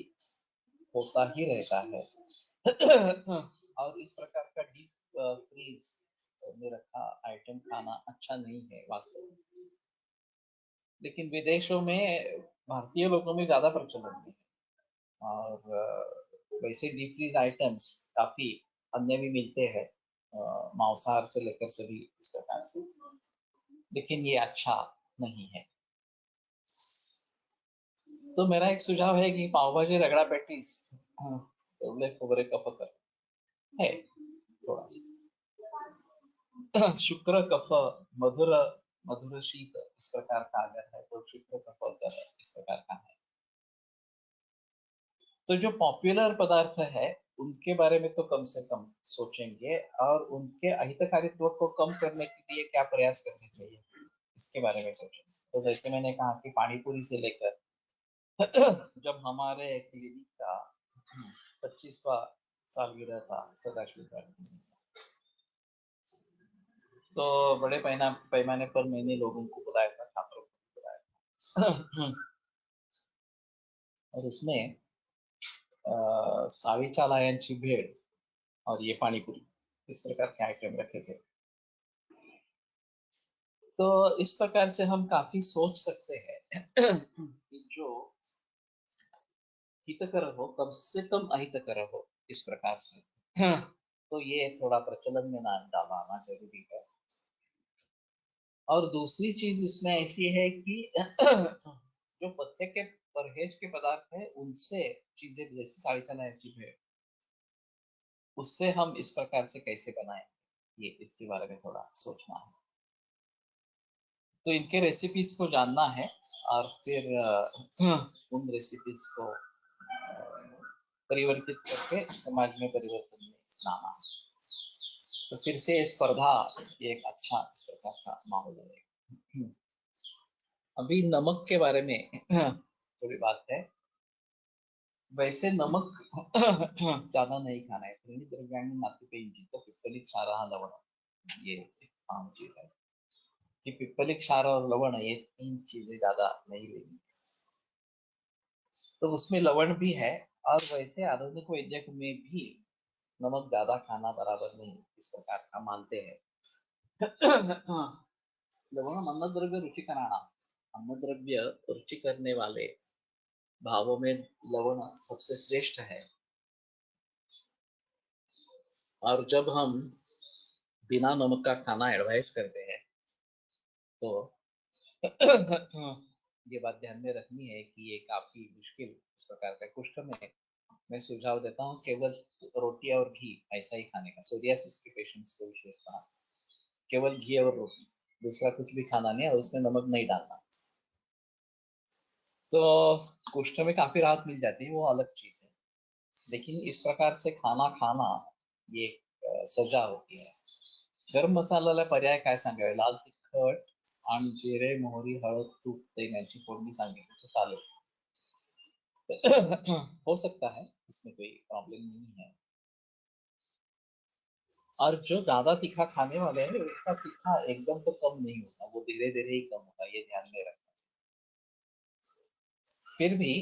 होता ही रहता है। और इस प्रकार का डीप फ्रीज में रखा आइटम खाना अच्छा नहीं है वास्तव में, लेकिन विदेशों में भारतीय लोगों में ज्यादा प्रचलन में है। और वैसे डीप फ्रीज आइटम्स काफी अन्य भी मिलते हैं, मांसाहार से लेकर सभी इस प्रकार से, लेकिन ये अच्छा नहीं है। तो मेरा एक सुझाव है कि पाव भाजी रगड़ा पैटीज तेवढे खोबरे कफ है थोड़ा सा। शुक्र कफ मधुर मधुर शीत इस प्रकार का अगर है तो शुक्र कफ अगर इस प्रकार का है, तो जो पॉपुलर पदार्थ है उनके बारे में तो कम से कम सोचेंगे, और उनके अहितकारित्व को कम करने के लिए क्या प्रयास करने चाहिए इसके बारे में सोचेंगे। तो जैसे मैंने कहा कि पानी पूरी से लेकर जब हमारे क्लिनिक का 25वां सालगिरह था सदाशिव गार्डन, तो बड़े पैमाने पर मैंने लोगों को बुलाया था, छात्रों को बुलाया था। और उसमें साविचाला यांची भेड़ और ये पानीपुरी इस प्रकार के आइटम रखे थे। तो इस प्रकार से हम काफी सोच सकते हैं कि जो हितकर हो कम से कम अहितकर हो इस प्रकार से। तो ये थोड़ा प्रचलन में ना डालना जरूरी है। और दूसरी चीज उसमें ऐसी है कि जो पथ्य के परहेज के पदार्थ है उनसे चीजें जैसे साड़ी चना चीज है, उससे हम इस प्रकार से कैसे बनाएं, ये इसके बारे में थोड़ा सोचना है। तो इनके रेसिपीज को जानना है और फिर उन रेसिपीज को परिवर्तित करके समाज में परिवर्तन लाना है। तो फिर से स्पर्धा एक अच्छा इस प्रकार का माहौल रहेगा। अभी नमक के बारे में थोड़ी बात है। वैसे नमक ज्यादा नहीं खाना है, त्रिद्रव्याणि नातिपेयी तो पिप्पलिक क्षारः लवण, ये एक आम चीज है कि पिप्पलिक क्षार और लवण ये तीन चीजें ज्यादा नहीं लेनी। तो उसमें लवण भी है, और वैसे आधुनिक वैद्यक में भी नमक ज्यादा खाना बराबर नहीं इस प्रकार का मानते हैं। लवण अन्नद्रव्य रुचिकराणाम, अन्नद्रव्य रुचि करने वाले भावों में लवण सबसे श्रेष्ठ है। और जब हम बिना नमक का खाना एडवाइस करते हैं तो ये बात ध्यान में रखनी है कि ये काफी मुश्किल इस प्रकार का। कुष्ठ में मैं सुझाव देता हूँ केवल रोटी और घी ऐसा ही खाने का, सोरियासिस के पेशेंट्स को विशेषतः केवल घी और रोटी, दूसरा कुछ भी खाना नहीं और उसमें नमक नहीं डालना। तो कुष्ठ में काफी राहत मिल जाती है, वो अलग चीज है। लेकिन इस प्रकार से खाना खाना ये सजा होती है। गरम मसाल्याला पर्याय काय सांगावे, लाल तिखट आणि जिरे मोहरी हळद तूप तेलाची फोडणी सांगितली तो चालेल। हो सकता है, इसमें कोई प्रॉब्लम नहीं है। और जो ज्यादा तीखा खाने वाले हैं उसका तीखा एकदम तो कम नहीं होता, वो धीरे धीरे ही कम होता, ये ध्यान में रखना। फिर भी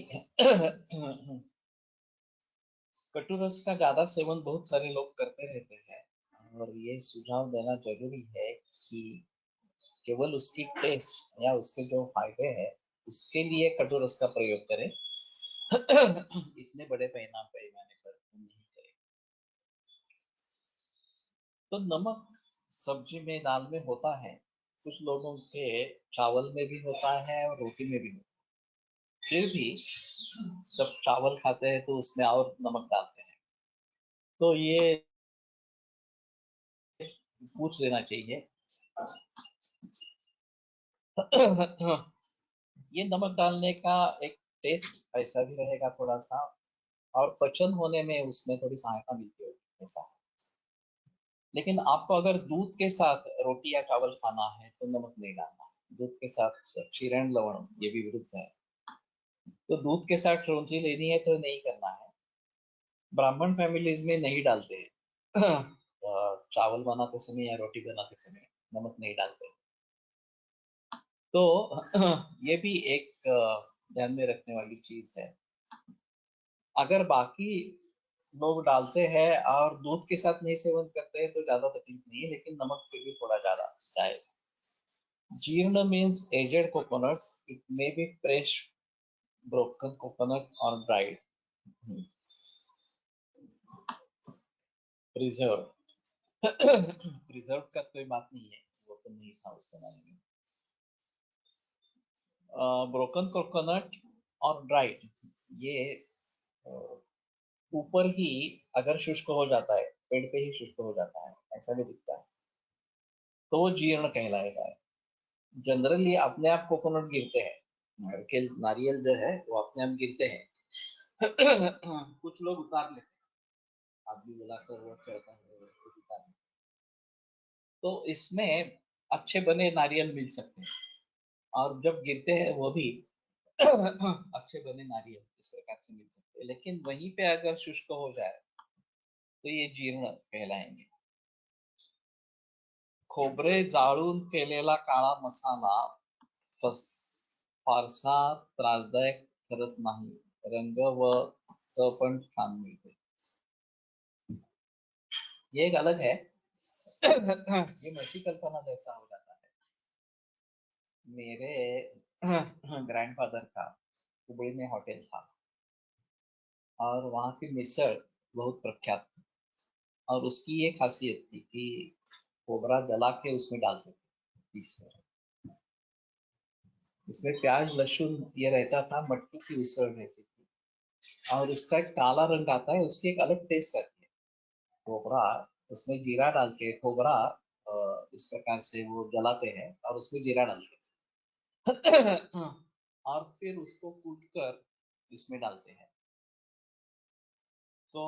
कटु रस का ज्यादा सेवन बहुत सारे लोग करते रहते हैं, और ये सुझाव देना जरूरी है कि केवल उसकी टेस्ट या उसके जो फायदे हैं उसके लिए कटु रस का प्रयोग करें। इतने बड़े पैमाने पर नहीं करें। तो नमक सब्जी में दाल में होता है, कुछ लोगों के चावल में भी होता है और रोटी में भी होता है। फिर भी जब चावल खाते हैं तो उसमें और नमक डालते हैं। तो ये पूछ लेना चाहिए। ये नमक डालने का एक टेस्ट ऐसा भी रहेगा थोड़ा सा, और पचन होने में उसमें थोड़ी सहायता मिलती है ऐसा। लेकिन आपको अगर दूध के साथ रोटी या चावल खाना है तो नमक नहीं डालना। दूध के साथ क्षीरण लवण ये भी विरुद्ध है। तो दूध के साथ रोटी लेनी है तो नहीं करना है। ब्राह्मण फैमिलीज में नहीं डालते हैं। चावल बनाते समय या रोटी बनाते समय नमक नहीं डालते। तो ये भी एक ध्यान में रखने वाली चीज है। अगर बाकी लोग डालते हैं और दूध के साथ नहीं सेवन करते हैं तो ज्यादा तकलीफ नहीं है, लेकिन नमक फिर भी थोड़ा ज्यादा जाए। जीर्ण means aged coconut, it may be fresh broken coconut और ड्राइड, प्रिजर्व। प्रिजर्व का कोई बात नहीं है, वो तो नहीं था उसके बारे में। ब्रोकन कोकोनट और ड्राइड, ये ऊपर ही अगर शुष्क हो जाता है, पेड़ पे ही शुष्क हो जाता है, ऐसा भी दिखता है, तो वो जीर्ण कहलाएगा। जनरली अपने आप कोकोनट गिरते हैं, नारियल जो है वो अपने आप गिरते हैं। कुछ लोग उतार लेते हैं, आदमी बुलाकर वो चढ़ता है, कुछ उतार लेते हैं। तो इसमें अच्छे बने नारियल मिल सकते हैं, और जब गिरते हैं वो भी अच्छे बने नारियल इस प्रकार से मिल सकते हैं। लेकिन वहीं पे अगर शुष्क हो जाए तो ये जीर्ण कहलाएंगे। खोबरे जाळून केलेला काळा मसाला फारसा त्रासदायक ठरत नाही, रंग व चव पण छान मिळते। ये एक अलग है। ये मल्टी कल्पना जैसा हो जाता है। मेरे ग्रैंडफादर का हुबली में होटल था, और वहाँ की मिसळ बहुत प्रख्यात थी, और उसकी ये खासियत थी कि कोबरा जला के उसमें डालते थे पीसकर। इसमें प्याज लहसुन ये रहता था, मट्टी की उसळ रहती थी, और उसका एक काला रंग आता है, उसकी एक अलग टेस्ट आती है। कोबरा, उसमें जीरा डाल के कोबरा इस प्रकार से वो जलाते हैं और उसमें जीरा डालते हैं। और फिर उसको कूट कर इसमें डालते हैं। तो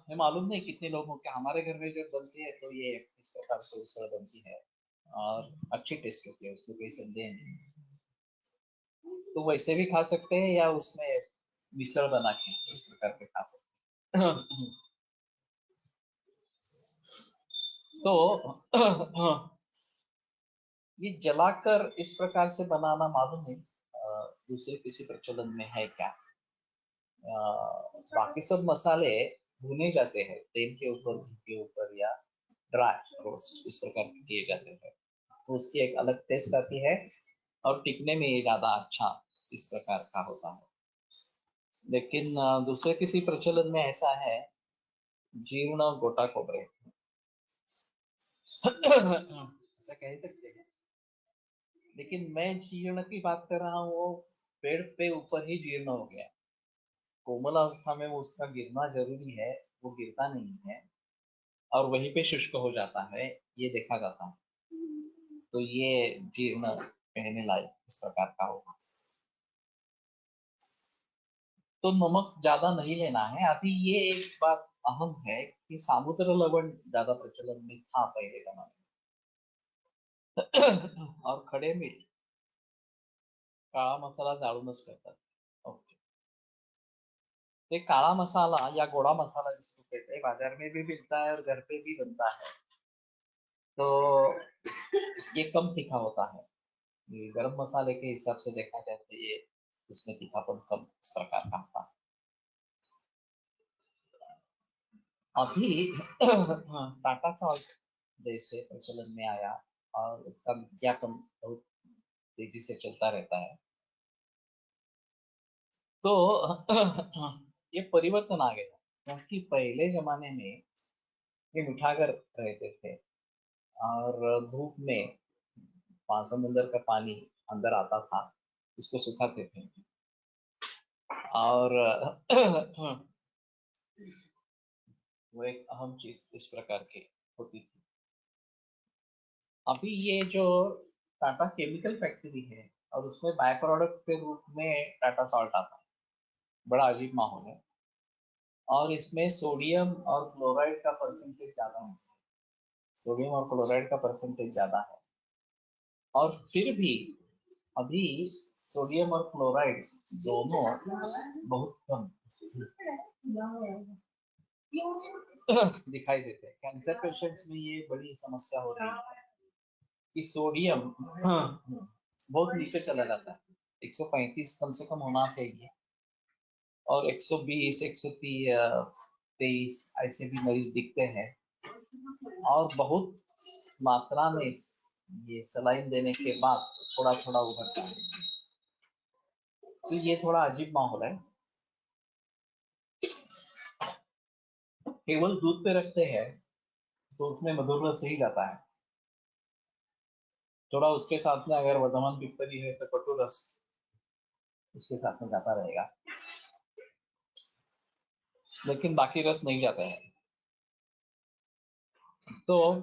मैं मालूम नहीं कितने लोगों के, हमारे घर में जब बनती है तो ये इस प्रकार से उसळ बनती है, और अच्छी टेस्ट होती है, उसको कोई संदेह नहीं। तो वैसे भी खा सकते हैं या उसमें मिसळ बना के इस प्रकार के खा सकते हैं। तो ये जलाकर इस प्रकार से बनाना मालूम नहीं दूसरे किसी प्रचलन में है क्या। बाकी सब मसाले भुने जाते हैं तेल के ऊपर, घी के ऊपर, या ड्राई रोस्ट इस प्रकार के किए जाते हैं, तो उसकी एक अलग टेस्ट आती है, और टिकने में ये ज्यादा अच्छा इस प्रकार का होता है। लेकिन दूसरे किसी प्रचलन में ऐसा है, जीर्ण गोटा कोबरे ऐसा कह सकते हैं। लेकिन मैं जीर्ण की बात कर रहा हूँ, वो पेड़ पे ऊपर ही जीर्ण हो गया। कोमल अवस्था में वो उसका गिरना जरूरी है, वो गिरता नहीं है, और वहीं पे शुष्क हो जाता है, ये देखा जाता है। तो ये जीर्ण कहने लायक इस प्रकार का होगा। तो नमक ज्यादा नहीं लेना है। अभी ये एक बात अहम है कि सामुद्र लवण ज्यादा प्रचलन में था पहले जमाने में। और खड़े मीठ, काळा मसाला जाळूनच करतात। ओके। तो काला मसाला या गोड़ा मसाला जिसको कहते हैं, बाजार में भी मिलता है और घर पे भी बनता है। तो ये कम तीखा होता है। ये गरम मसाले के हिसाब से देखा जाए तो ये उसमें तीखापन कम इस प्रकार का होता है। अभी टाटा सॉल्ट जैसे प्रचलन में आया, और उसका विज्ञापन बहुत तेजी से चलता रहता है। तो ये परिवर्तन आ गया, क्योंकि पहले जमाने में ये मिठागर रहते थे, और धूप में समुद्र का पानी अंदर आता था, इसको सुखाते थे, और वो एक अहम चीज इस प्रकार की होती थी। अभी ये जो टाटा केमिकल फैक्ट्री है, और उसमें बाय प्रोडक्ट के रूप में टाटा सॉल्ट आता है, बड़ा अजीब माहौल है। और इसमें सोडियम और क्लोराइड का परसेंटेज ज्यादा है, सोडियम और क्लोराइड का परसेंटेज ज्यादा है। और फिर भी अभी सोडियम और क्लोराइड दोनों बहुत कम दिखाई देते हैं। कैंसर पेशेंट्स में ये बड़ी समस्या हो रही है कि सोडियम बहुत नीचे चला जाता है। 135 कम से कम होना चाहिए, और 120, 123 ऐसे भी मरीज दिखते हैं, और बहुत मात्रा में ये सलाइन देने के बाद थोड़ा थोड़ा उभरता है। तो ये थोड़ा अजीब माहौल है। केवल दूध पे रखते हैं तो उसमें मधुर रस ही जाता है, थोड़ा उसके साथ में अगर वर्धमान पिप्पली है तो कटु रस उसके साथ में जाता रहेगा, लेकिन बाकी रस नहीं जाता है। तो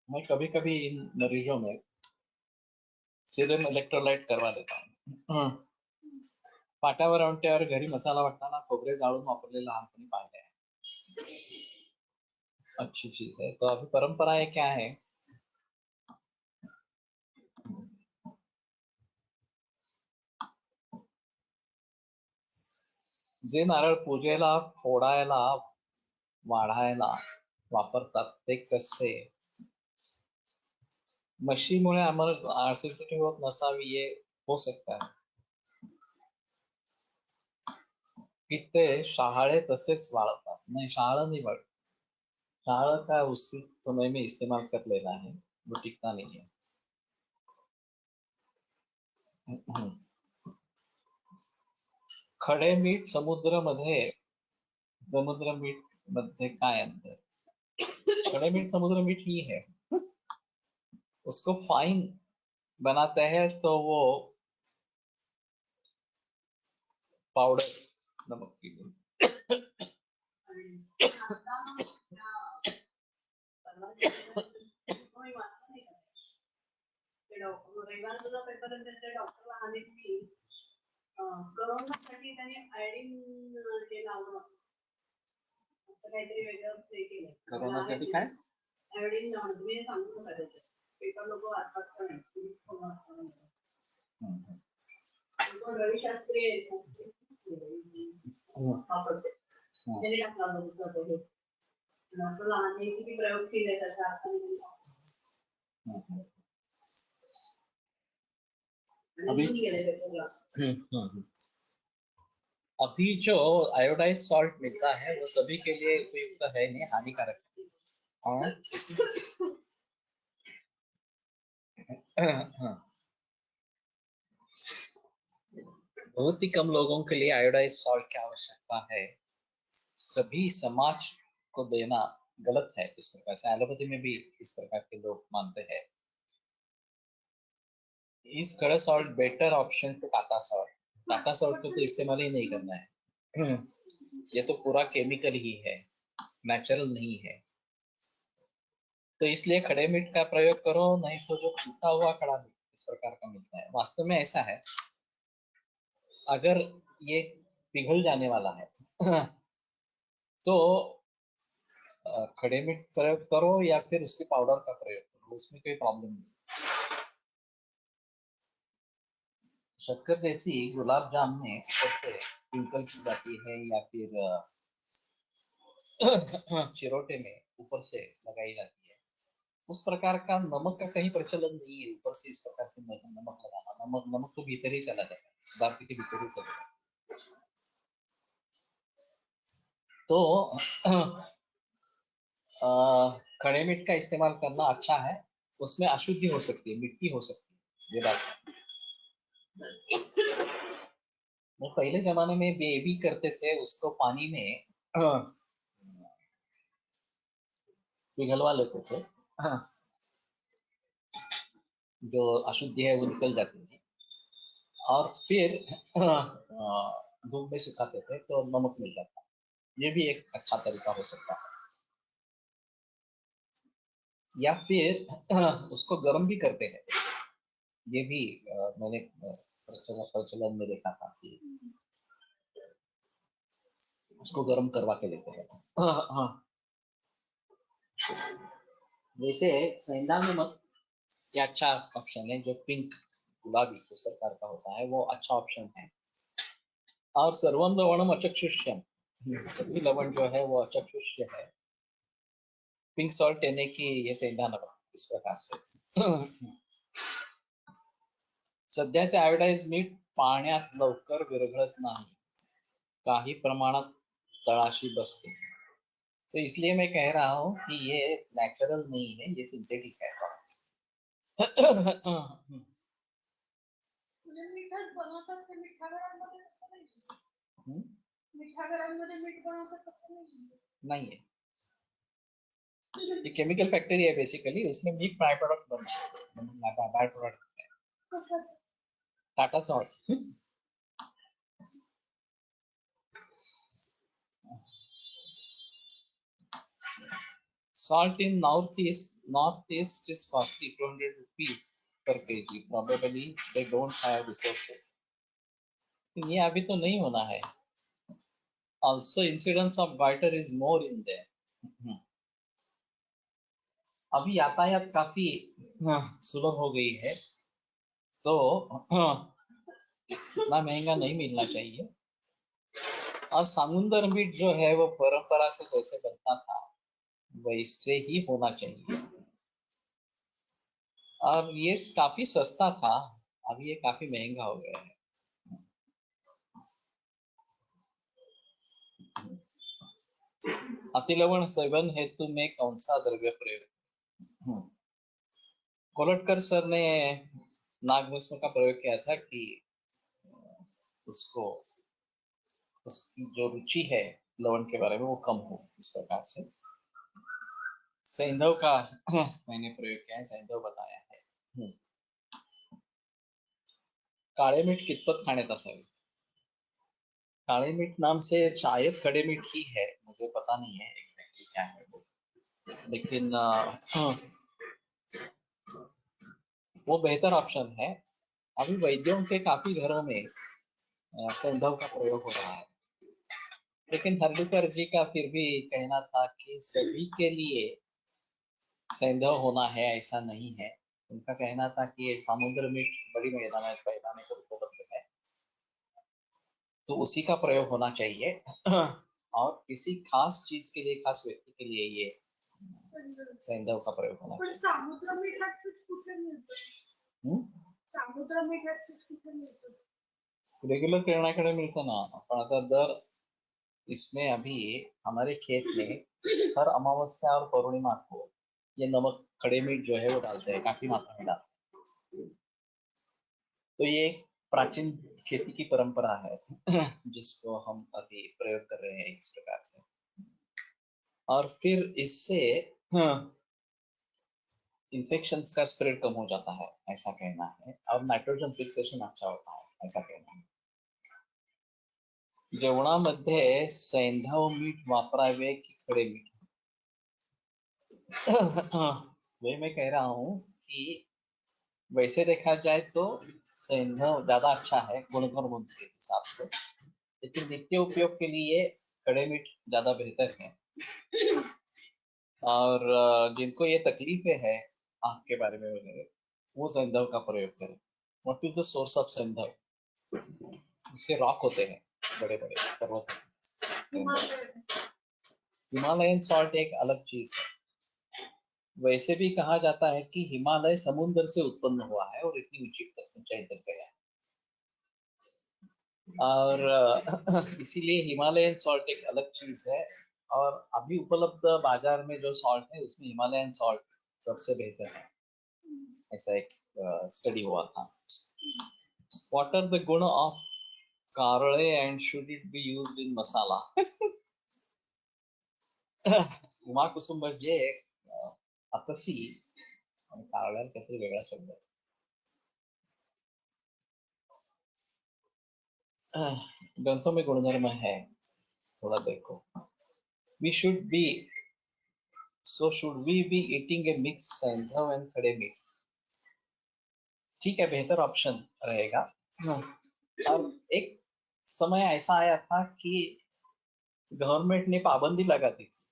मैं कभी कभी इन मरीजों में सीरम इलेक्ट्रोलाइट करवा देता हूँ। पाटावर आणल्यावर घरी मसाला वाटताना खोबरे जाळून वापरलेलं लहानपणी पाहिले आहे। अच्छी चीज है। तो अभी परंपराएं क्या है, जे नारळ पूजेला, फोडायला, वाढायला वापरतात ते कसे? मशीमुळे आम्हाला ऍसिडिटी होत नसावी, ये हो सकता है कि ते शहाळे तसेच वाळतात। नहीं, शहाळा नहीं वाळ, शहाळा का उसी समय में इस्तेमाल कर लेना है, वो टिकता नहीं है। खडे मीठ समुद्र मीठ मध्ये काय अंतर? खड़े मीठ समुद्र मीठ ही है, उसको फाइन बनाते हैं तो वो पाउडर नमक की रविवार तुला पेपर त्यांच्या डॉक्टरला आले की करोनासाठी त्याने आयोडीन हे लावलं असं काहीतरी वेगळं हे केलं कोरोनासाठी काय आयोडीन लावणं तुम्ही सांगू नका त्याचं पेपर लोक वाचतात पण रविशास्त्री वापरते त्याने टाकला बघितलं असं लहान किती प्रयोग केले त्याचा अभी जो आयोडाइज सॉल्ट मिलता है वो सभी के लिए उपयुक्त है नहीं, हानिकारक है। बहुत ही कम लोगों के लिए आयोडाइज सॉल्ट की आवश्यकता है। सभी समाज को देना गलत है। इस प्रकार से एलोपैथी में भी इस प्रकार के लोग मानते हैं। इज कड़ा salt better option to Tata salt? Tata salt को तो इस्तेमाल ही नहीं करना है। ये तो पूरा केमिकल ही है, नेचुरल नहीं है। तो इसलिए खड़े मीठ का प्रयोग करो, नहीं तो जो पिसा हुआ खड़ा मीठ इस प्रकार का मिलता है। वास्तव में ऐसा है, अगर ये पिघल जाने वाला है तो खड़े मीठ प्रयोग करो या फिर उसके पाउडर का प्रयोग करो, उसमें कोई प्रॉब्लम नहीं। शक्कर जैसी गुलाब जाम में ऊपर से स्प्रिंकल की जाती है या फिर चिरोटे में ऊपर से लगाई जाती है, उस प्रकार का नमक का कहीं प्रचलन नहीं है। ऊपर से इस प्रकार से नमक लगाना, नमक तो भीतर ही चला जाता है, पदार्थ के भीतर ही चला जाता है। तो खड़े मीठ का इस्तेमाल करना अच्छा है। उसमें अशुद्धि हो सकती है, मिट्टी हो सकती है, ये बात है। वो पहले जमाने में बेबी करते थे, उसको पानी में पिघलवा लेते थे, जो अशुद्धि है वो निकल जाती थी, और फिर धूप में सुखाते थे तो नमक मिल जाता। ये भी एक अच्छा तरीका हो सकता है। या फिर उसको गर्म भी करते हैं, ये भी मैंने प्रचलन में देखा था कि उसको गर्म करवा के लेते हैं। वैसे सेंधा नमक ये अच्छा ऑप्शन है, जो पिंक गुलाबी इस प्रकार का होता है, वो अच्छा ऑप्शन है। और सर्वम लवणम अचक्षुष्यम, सभी लवण जो है वो अचक्षुष्य है। पिंक सॉल्ट लेने की ये सेंधा नमक इस प्रकार से। सध्याचे आयोडाइज मीठ पाण्यात लवकर विरघळत नाही, काही प्रमाणात तळाशी बसते। तो इसलिए मैं कह रहा हूँ कि ये नेचुरल नहीं है, ये सिंथेटिक है। म्हणजे मीठच बनवतात ते मिठागरांमध्ये तसं नाही, मिठागरांमध्ये मीठ बनवतात तसं नहीं है। ये केमिकल फैक्ट्री है बेसिकली, उसमें मिल्क बाय प्रोडक्ट बनता है, बाय प्रोडक्ट है कसं Tata salt. Salt in northeast is costly, 200 rupees per kg. Probably they don't have resources. ये अभी तो नहीं होना है। Also, incidence of goiter is more in there. अभी यातायात काफी सुलभ हो गई है, तो इतना महंगा नहीं मिलना चाहिए। और समुद्र मीट जो है वो परंपरा से जैसे बनता था वैसे ही होना चाहिए। और ये काफी सस्ता था, अभी ये काफी महंगा हो गया है। अतिलवण सेवन हेतु में कौन सा द्रव्य प्रयोग? कोलटकर सर ने नागभस्म का प्रयोग किया था कि उसको उसकी जो रुचि है लवण के बारे में वो कम हो, इस प्रकार से। सैंधव का मैंने प्रयोग किया है, सैंधव बताया है। काळे मीठ कितपत खाण्यात असावे? काळे मीठ नाम से शायद खड़े मीठ ही है, मुझे पता नहीं है एग्जैक्टली क्या है वो, लेकिन वो बेहतर ऑप्शन है। अभी वैद्यों के काफी घरों में सैंधव का प्रयोग हो रहा है, लेकिन हरडुकर जी का फिर भी कहना था कि सभी के लिए सैंधव होना है ऐसा नहीं है। उनका कहना था कि ये समुद्र मीठ बड़ी मैदान पर उपलब्ध है, तो उसी का प्रयोग होना चाहिए। और किसी खास चीज के लिए, खास व्यक्ति के लिए ये सैंधव का प्रयोग होना चाहिए। समुद्र मीठाचंच कुठे मिळतं? समुद्र मीठाचंच कुठे मिळतं? रेगुलर किराणाकडे मिळतं ना, पण आता दर इसमें अभी हमारे खेत में हर अमावस्या और पूर्णिमा को ये नमक खड़े मीठ जो है वो डालते हैं, काफी मात्रा में डालते हैं। तो ये प्राचीन खेती की परंपरा है जिसको हम अभी प्रयोग कर रहे हैं इस प्रकार से। और फिर इससे इन्फेक्शंस का स्प्रेड कम हो जाता है, ऐसा कहना है। और नाइट्रोजन फिक्सेशन अच्छा होता है, ऐसा कहना है। जेवणामध्ये सैंधव मीठ वापरावे की खड़े मीठ? वही मैं कह रहा हूँ कि वैसे देखा जाए तो सैंधव ज्यादा अच्छा है गुणधर्म के हिसाब से, लेकिन नित्य उपयोग के लिए खड़े मीठ ज्यादा बेहतर है। और जिनको ये तकलीफें है आँख के बारे में वगैरह, वो सैंधव का प्रयोग करें। What is the source of saindhav? उसके रॉक होते हैं बड़े बड़े पर्वत। हिमालयन सॉल्ट एक अलग चीज है। वैसे भी कहा जाता है कि हिमालय समुद्र से उत्पन्न हुआ है और इतनी ऊंचाई तक गया है। और इसीलिए हिमालयन सॉल्ट एक अलग चीज है। और अभी उपलब्ध बाजार में जो सॉल्ट है उसमें हिमालयन सॉल्ट सबसे बेहतर है, ऐसा एक स्टडी हुआ था। What are the guna of karale and should it be used in masala? उमा कुसुम म्हणजे अतसी आणि कारळ्याला काहीतरी वेगळा शब्द आहे। ग्रंथों में गुणधर्म है, थोड़ा देखो। we should be eating a mixed saindhav and khade meeth? ठीक है, बेहतर ऑप्शन रहेगा। और एक समय ऐसा आया था कि गवर्नमेंट ने पाबंदी लगा दी थी,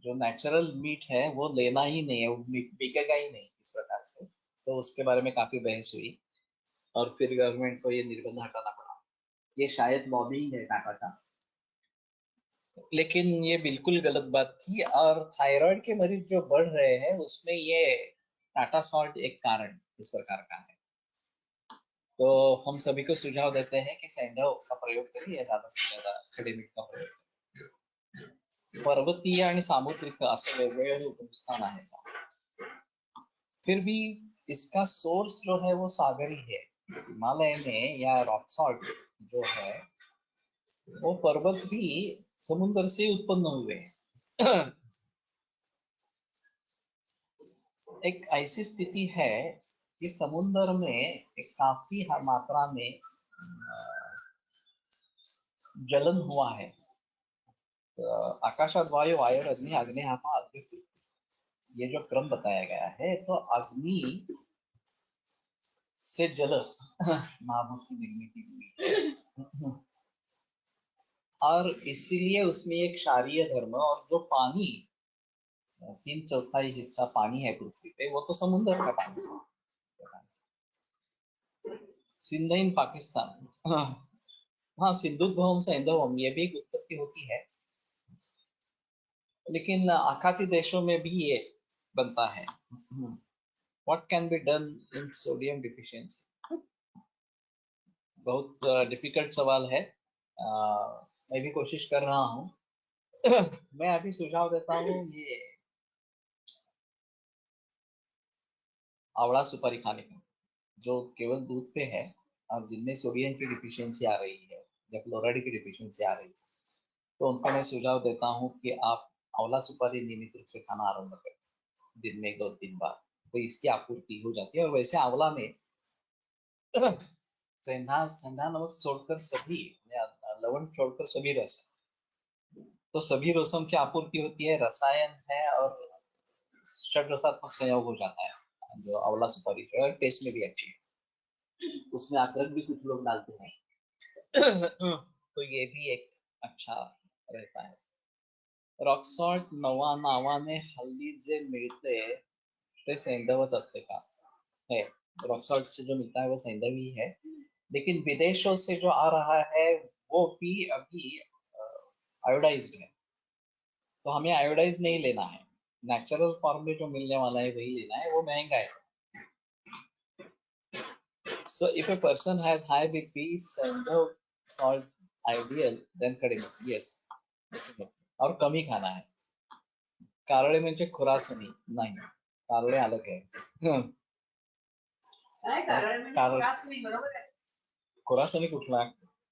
जो नेचुरल मीट है वो लेना ही नहीं है, वो बिकेगा ही नहीं इस प्रकार से। तो उसके बारे में काफी बहस हुई और फिर गवर्नमेंट को ये निर्बंध हटाना पड़ा। ये शायद लॉबिंग है टाटा का, लेकिन ये बिल्कुल गलत बात थी। और थायराइड के मरीज जो बढ़ रहे हैं उसमें ये टाटा सॉल्ट एक कारण इस प्रकार का है। तो हम सभी को सुझाव देते हैं कि सैंधव का प्रयोग करिए, ज्यादा से ज्यादा अकॅडमिक का प्रयोग करिए. पर्वतीय आणि सामुद्रिक असं वेगवेगळे उपस्थान आहे का? फिर भी इसका सोर्स जो है वो सागरी है. हिमालय में या रॉक सॉल्ट जो है वो पर्वत भी समुद्र से उत्पन्न हुए हैं. एक ऐसी स्थिति है कि समुद्र में एक काफी मात्रा में जलन हुआ है. आकाशात वायु, वायु अग्नि, अग्नि आपा अग्नि, ये जो क्रम बताया गया है, तो अग्नि से जल महाभूत की निर्मिति हुई और इसीलिए उसमें एक क्षारीय धर्म, और जो पानी 3/4 हिस्सा पानी है पृथ्वी पे, वो तो समुद्र का पानी है. सिंध इन पाकिस्तान, हाँ सिंधुद्भवम सैंधवम, ये भी एक उत्पत्ति होती है, लेकिन आखाती देशों में भी ये बनता है. What can be done in sodium deficiency? बहुत डिफिकल्ट सवाल है. मैं भी कोशिश कर रहा हूँ. मैं अभी सुझाव देता हूँ, ये आवड़ा सुपारी खाने का, जो केवल दूध पे है और जिनमें सोडियम की डिफिशियंसी आ रही है या क्लोराइड की डिफिशियंसी आ रही है, तो उनको मैं सुझाव देता हूँ कि आप आंवला सुपारी नियमित रूप से खाना आरंभ करें, दिन में 2-3 बार, तो इसकी आपूर्ति हो जाती है. और वैसे आंवला में सेंधा सेंधा नमक छोड़कर सभी, लवण छोड़कर सभी रस, तो सभी रसों की आपूर्ति होती है, रसायन है और षड रसात्मक संयोग हो जाता है. जो आंवला सुपारी जो है टेस्ट में भी अच्छी है, उसमें अदरक भी कुछ लोग डालते हैं. तो ये भी एक अच्छा रहता है. रॉक सॉल्ट नावाने हल्ली जे मिळते ते सैंधवच असते का? है, रॉक सॉल्ट से जो मिलता है वो सैंधवी है, लेकिन विदेशों से जो आ रहा है वो भी अभी आयोडाइज्ड है. तो हमें आयोडाइज नहीं लेना है, नेचुरल फॉर्म में जो मिलने वाला है वही लेना है. वो महंगा है. So if a person has high BP, sandal salt ideal, then करेंगे. Yes. और कम ही खाना है. कारळे म्हणजे खुरासनी नाही, कारळे अलग है. काय कारण म्हणजे कारळ, त्रास नाही, बरोबर आहे. खुरासनी कुठला?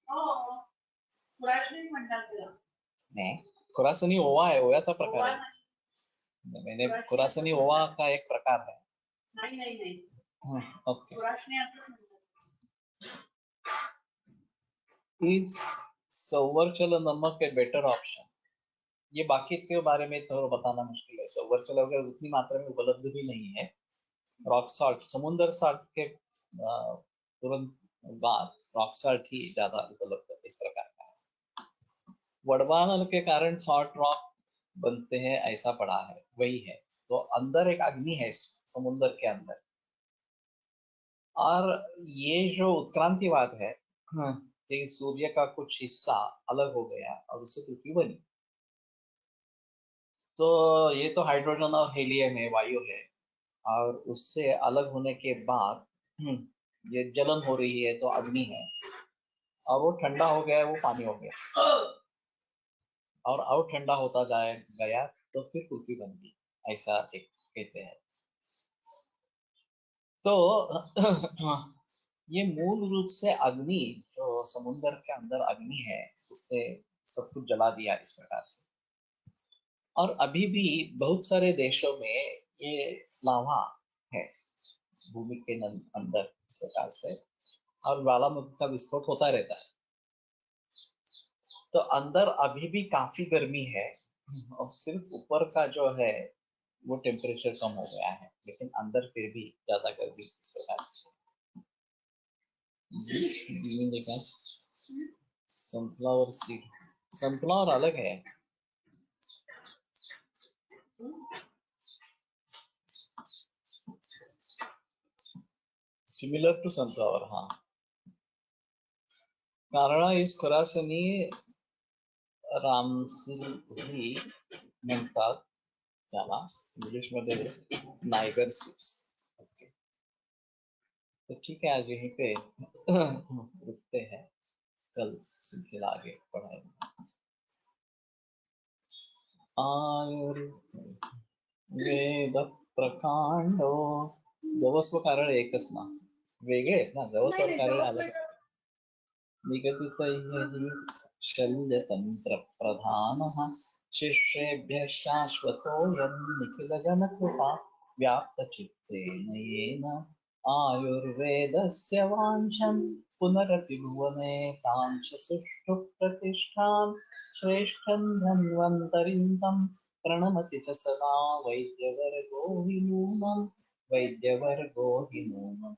हो, खुरासनी म्हणतात त्याला. नाही, खुरासनी ओवा है, ओव्याचा प्रकार ओवा है. नाही. मैंने खुरासनी ओवा का एक प्रकार है. नाही नाही नाही, ओके. खुरासनी असंच म्हणतात. इज सौवर्चल नमक ए बेटर ऑप्शन? ये बाकी के बारे में थोड़ा बताना मुश्किल है. सौवर्चल वगैरह उतनी मात्रा में उपलब्ध भी नहीं है. रॉक सॉल्ट, समुद्र सॉल्ट के तुरंत बाद रॉक सॉल्ट ही ज्यादा उपलब्ध इस प्रकार का है. वड़वानल के कारण सॉल्ट रॉक बनते हैं ऐसा पढ़ा है, वही है. तो अंदर एक अग्नि है समुद्र के अंदर, और ये जो उत्क्रांतिवाद है कि सूर्य का कुछ हिस्सा अलग हो गया और उससे पृथ्वी बनी, तो ये तो हाइड्रोजन और हीलियम है, वायु है, और उससे अलग होने के बाद ये जलन हो रही है तो अग्नि है, और वो ठंडा हो गया, वो पानी हो गया, और ठंडा होता गया तो फिर पृथ्वी बन गई, ऐसा एक कहते हैं. तो ये मूल रूप से अग्नि, जो समुद्र के अंदर अग्नि है, उसने सब कुछ जला दिया इस प्रकार से. और अभी भी बहुत सारे देशों में ये लावा है भूमि के अंदर इस प्रकार से, और ज्वालामुखी का विस्फोट होता रहता है. तो अंदर अभी भी काफी गर्मी है, और सिर्फ ऊपर का जो है वो टेम्परेचर कम हो गया है, लेकिन अंदर फिर भी ज्यादा गर्मी इस प्रकार से. देखा सनफ्लावर सीड, सनफ्लावर अलग है. सिमिलर टू सनफ्लावर, हाँ. कारळा इज खुरासनी रामसिंही म्हणतात त्याला, इंग्लिश मध्ये नायगर सीड्स. ओके. तो ठीक है, आज यहीं पे रुकते हैं, कल सिलसिला आगे पढ़ाएंगे। आयुर्वेद प्रकांडो जवस्व कारण एकच ना, वेगळे आहेत ना, जवस्व कारण अलग निगदितैः शल्यतंत्र प्रधानः शिष्येभ्यः शाश्वतोऽयं निखिलजनकृपा व्याप्तचित्तेन येन आयुर्वेदस्य वाञ्छन् पुनरपि भुवने काञ्च सुष्ठु प्रतिष्ठां श्रेष्ठं धन्वन्तरिं तं प्रणमति च सदा वैद्यवर्गो हि नूनं वैद्यवर्गो हि नूनम्।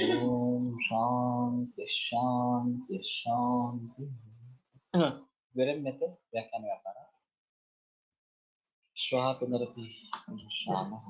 ओम शांति शांति शांति। विरम्यते व्याख्यान व्यापारः। श्वः पुनरपि श्यामः।